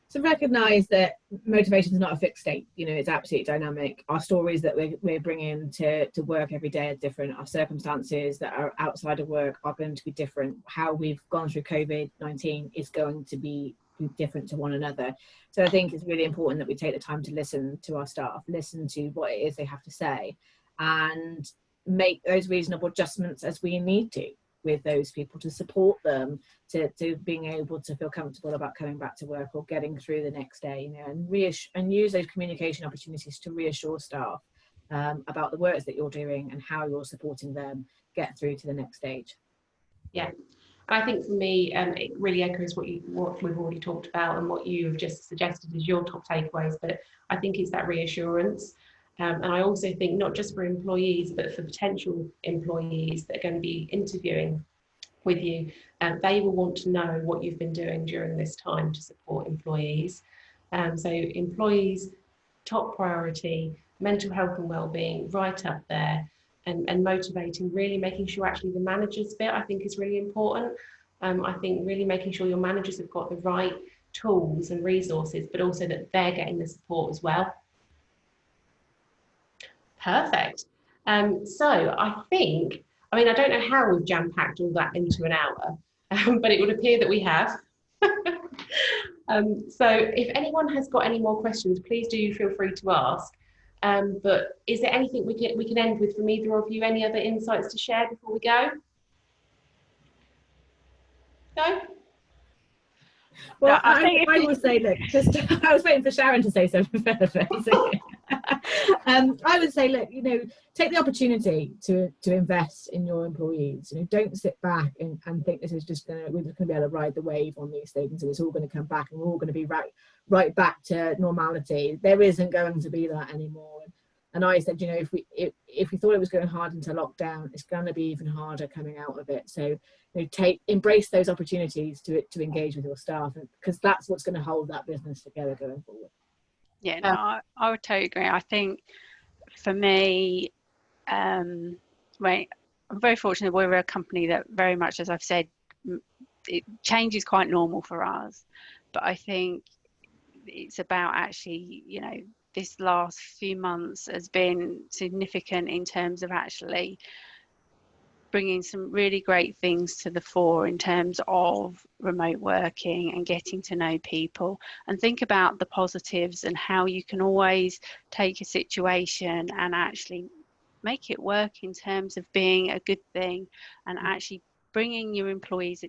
So recognise that motivation is not a fixed state. It's absolutely dynamic. Our stories that we're bringing to work every day are different. Our circumstances that are outside of work are going to be different. How we've gone through COVID-19 is going to be different to one another. So I think it's really important that we take the time to listen to our staff, listen to what it is they have to say, and make those reasonable adjustments as we need to with those people to support them to being able to feel comfortable about coming back to work or getting through the next day, and use those communication opportunities to reassure staff about the work that you're doing and how you're supporting them get through to the next stage. Yeah, I think for me, it really echoes what we've already talked about and what you have just suggested as your top takeaways, but I think it's that reassurance. And I also think not just for employees, but for potential employees that are going to be interviewing with you, they will want to know what you've been doing during this time to support employees. So employees, top priority, mental health and wellbeing right up there, and motivating, really making sure actually the managers bit I think is really important. I think really making sure your managers have got the right tools and resources, but also that they're getting the support as well. Perfect. So I think, I mean, I don't know how we've jam-packed all that into an hour, but it would appear that we have. So if anyone has got any more questions, please do feel free to ask. But is there anything we can end with from either of you? Any other insights to share before we go? No? Well, I think I will say, look, just I was waiting for Sharon to say something first. I would say, look, you know, take the opportunity to invest in your employees. You know, don't sit back and think this is just we're just gonna be able to ride the wave on these things and it's all going to come back and we're all going to be right back to normality. There isn't going to be that anymore. And I said, you know, if we thought it was going hard into lockdown, it's going to be even harder coming out of it. So, you know, embrace those opportunities to engage with your staff, because that's what's going to hold that business together going forward. Yeah, no, I would totally agree. I think for me, right, I'm very fortunate we're a company that very much, as I've said, change is quite normal for us. But I think it's about actually, you know, this last few months has been significant in terms of actually bringing some really great things to the fore in terms of remote working and getting to know people, and think about the positives and how you can always take a situation and actually make it work in terms of being a good thing, and actually bringing your employees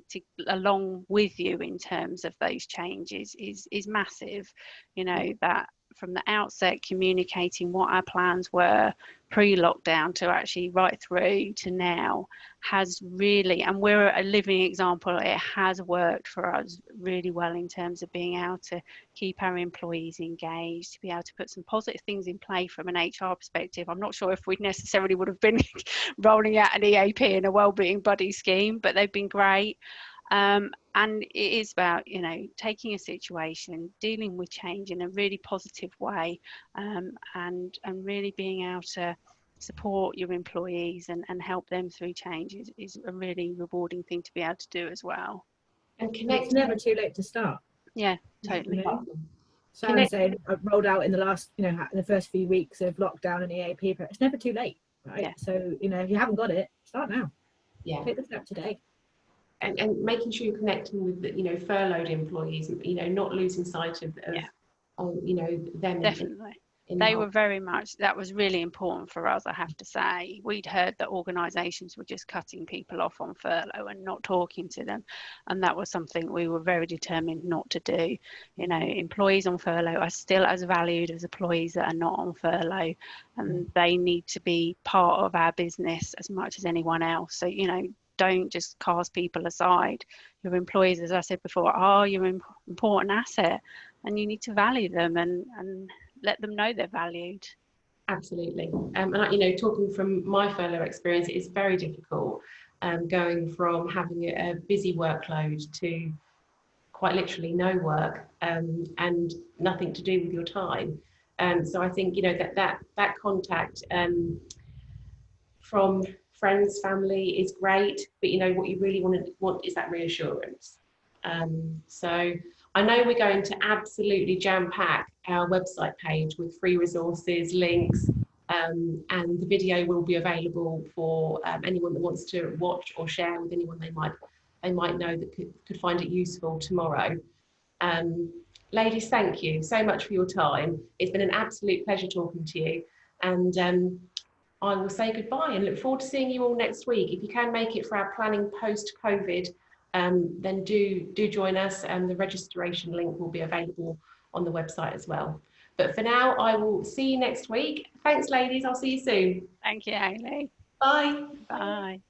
along with you in terms of those changes is massive. You know, that from the outset communicating what our plans were pre-lockdown to actually right through to now has really, and we're a living example, it has worked for us really well in terms of being able to keep our employees engaged, to be able to put some positive things in play from an HR perspective. I'm not sure if we necessarily would have been rolling out an EAP and a wellbeing buddy scheme, but they've been great. And it is about, you know, taking a situation, dealing with change in a really positive way, and really being able to support your employees and help them through change is a really rewarding thing to be able to do as well. And connect. It's never too late to start. Yeah, totally. You know? Sharon said I rolled out in the last, you know, in the first few weeks of lockdown and EAP, but it's never too late, right? Yeah. So, you know, if you haven't got it, start now. Yeah. Take the step today. And making sure you're connecting with the, you know, furloughed employees, you know, not losing sight of you know, them. Definitely. They were very much, that was really important for us, I have to say. We'd heard that organisations were just cutting people off on furlough and not talking to them. And that was something we were very determined not to do. You know, employees on furlough are still as valued as employees that are not on furlough. And they need to be part of our business as much as anyone else. So, you know, don't just cast people aside. Your employees, as I said before, are your important asset, and you need to value them and let them know they're valued. Absolutely. And you know, talking from my furlough experience, it's very difficult going from having a busy workload to quite literally no work and nothing to do with your time. So I think, you know, that contact from friends, family is great, but you know what you really want is that reassurance. So I know we're going to absolutely jam pack our website page with free resources, links, and the video will be available for anyone that wants to watch or share with anyone they might know that could find it useful tomorrow. Ladies, thank you so much for your time. It's been an absolute pleasure talking to you, and I will say goodbye and look forward to seeing you all next week. If you can make it for our planning post-COVID, then do join us, and the registration link will be available on the website as well. But for now, I will see you next week. Thanks, ladies. I'll see you soon. Thank you, Hayley. Bye. Bye.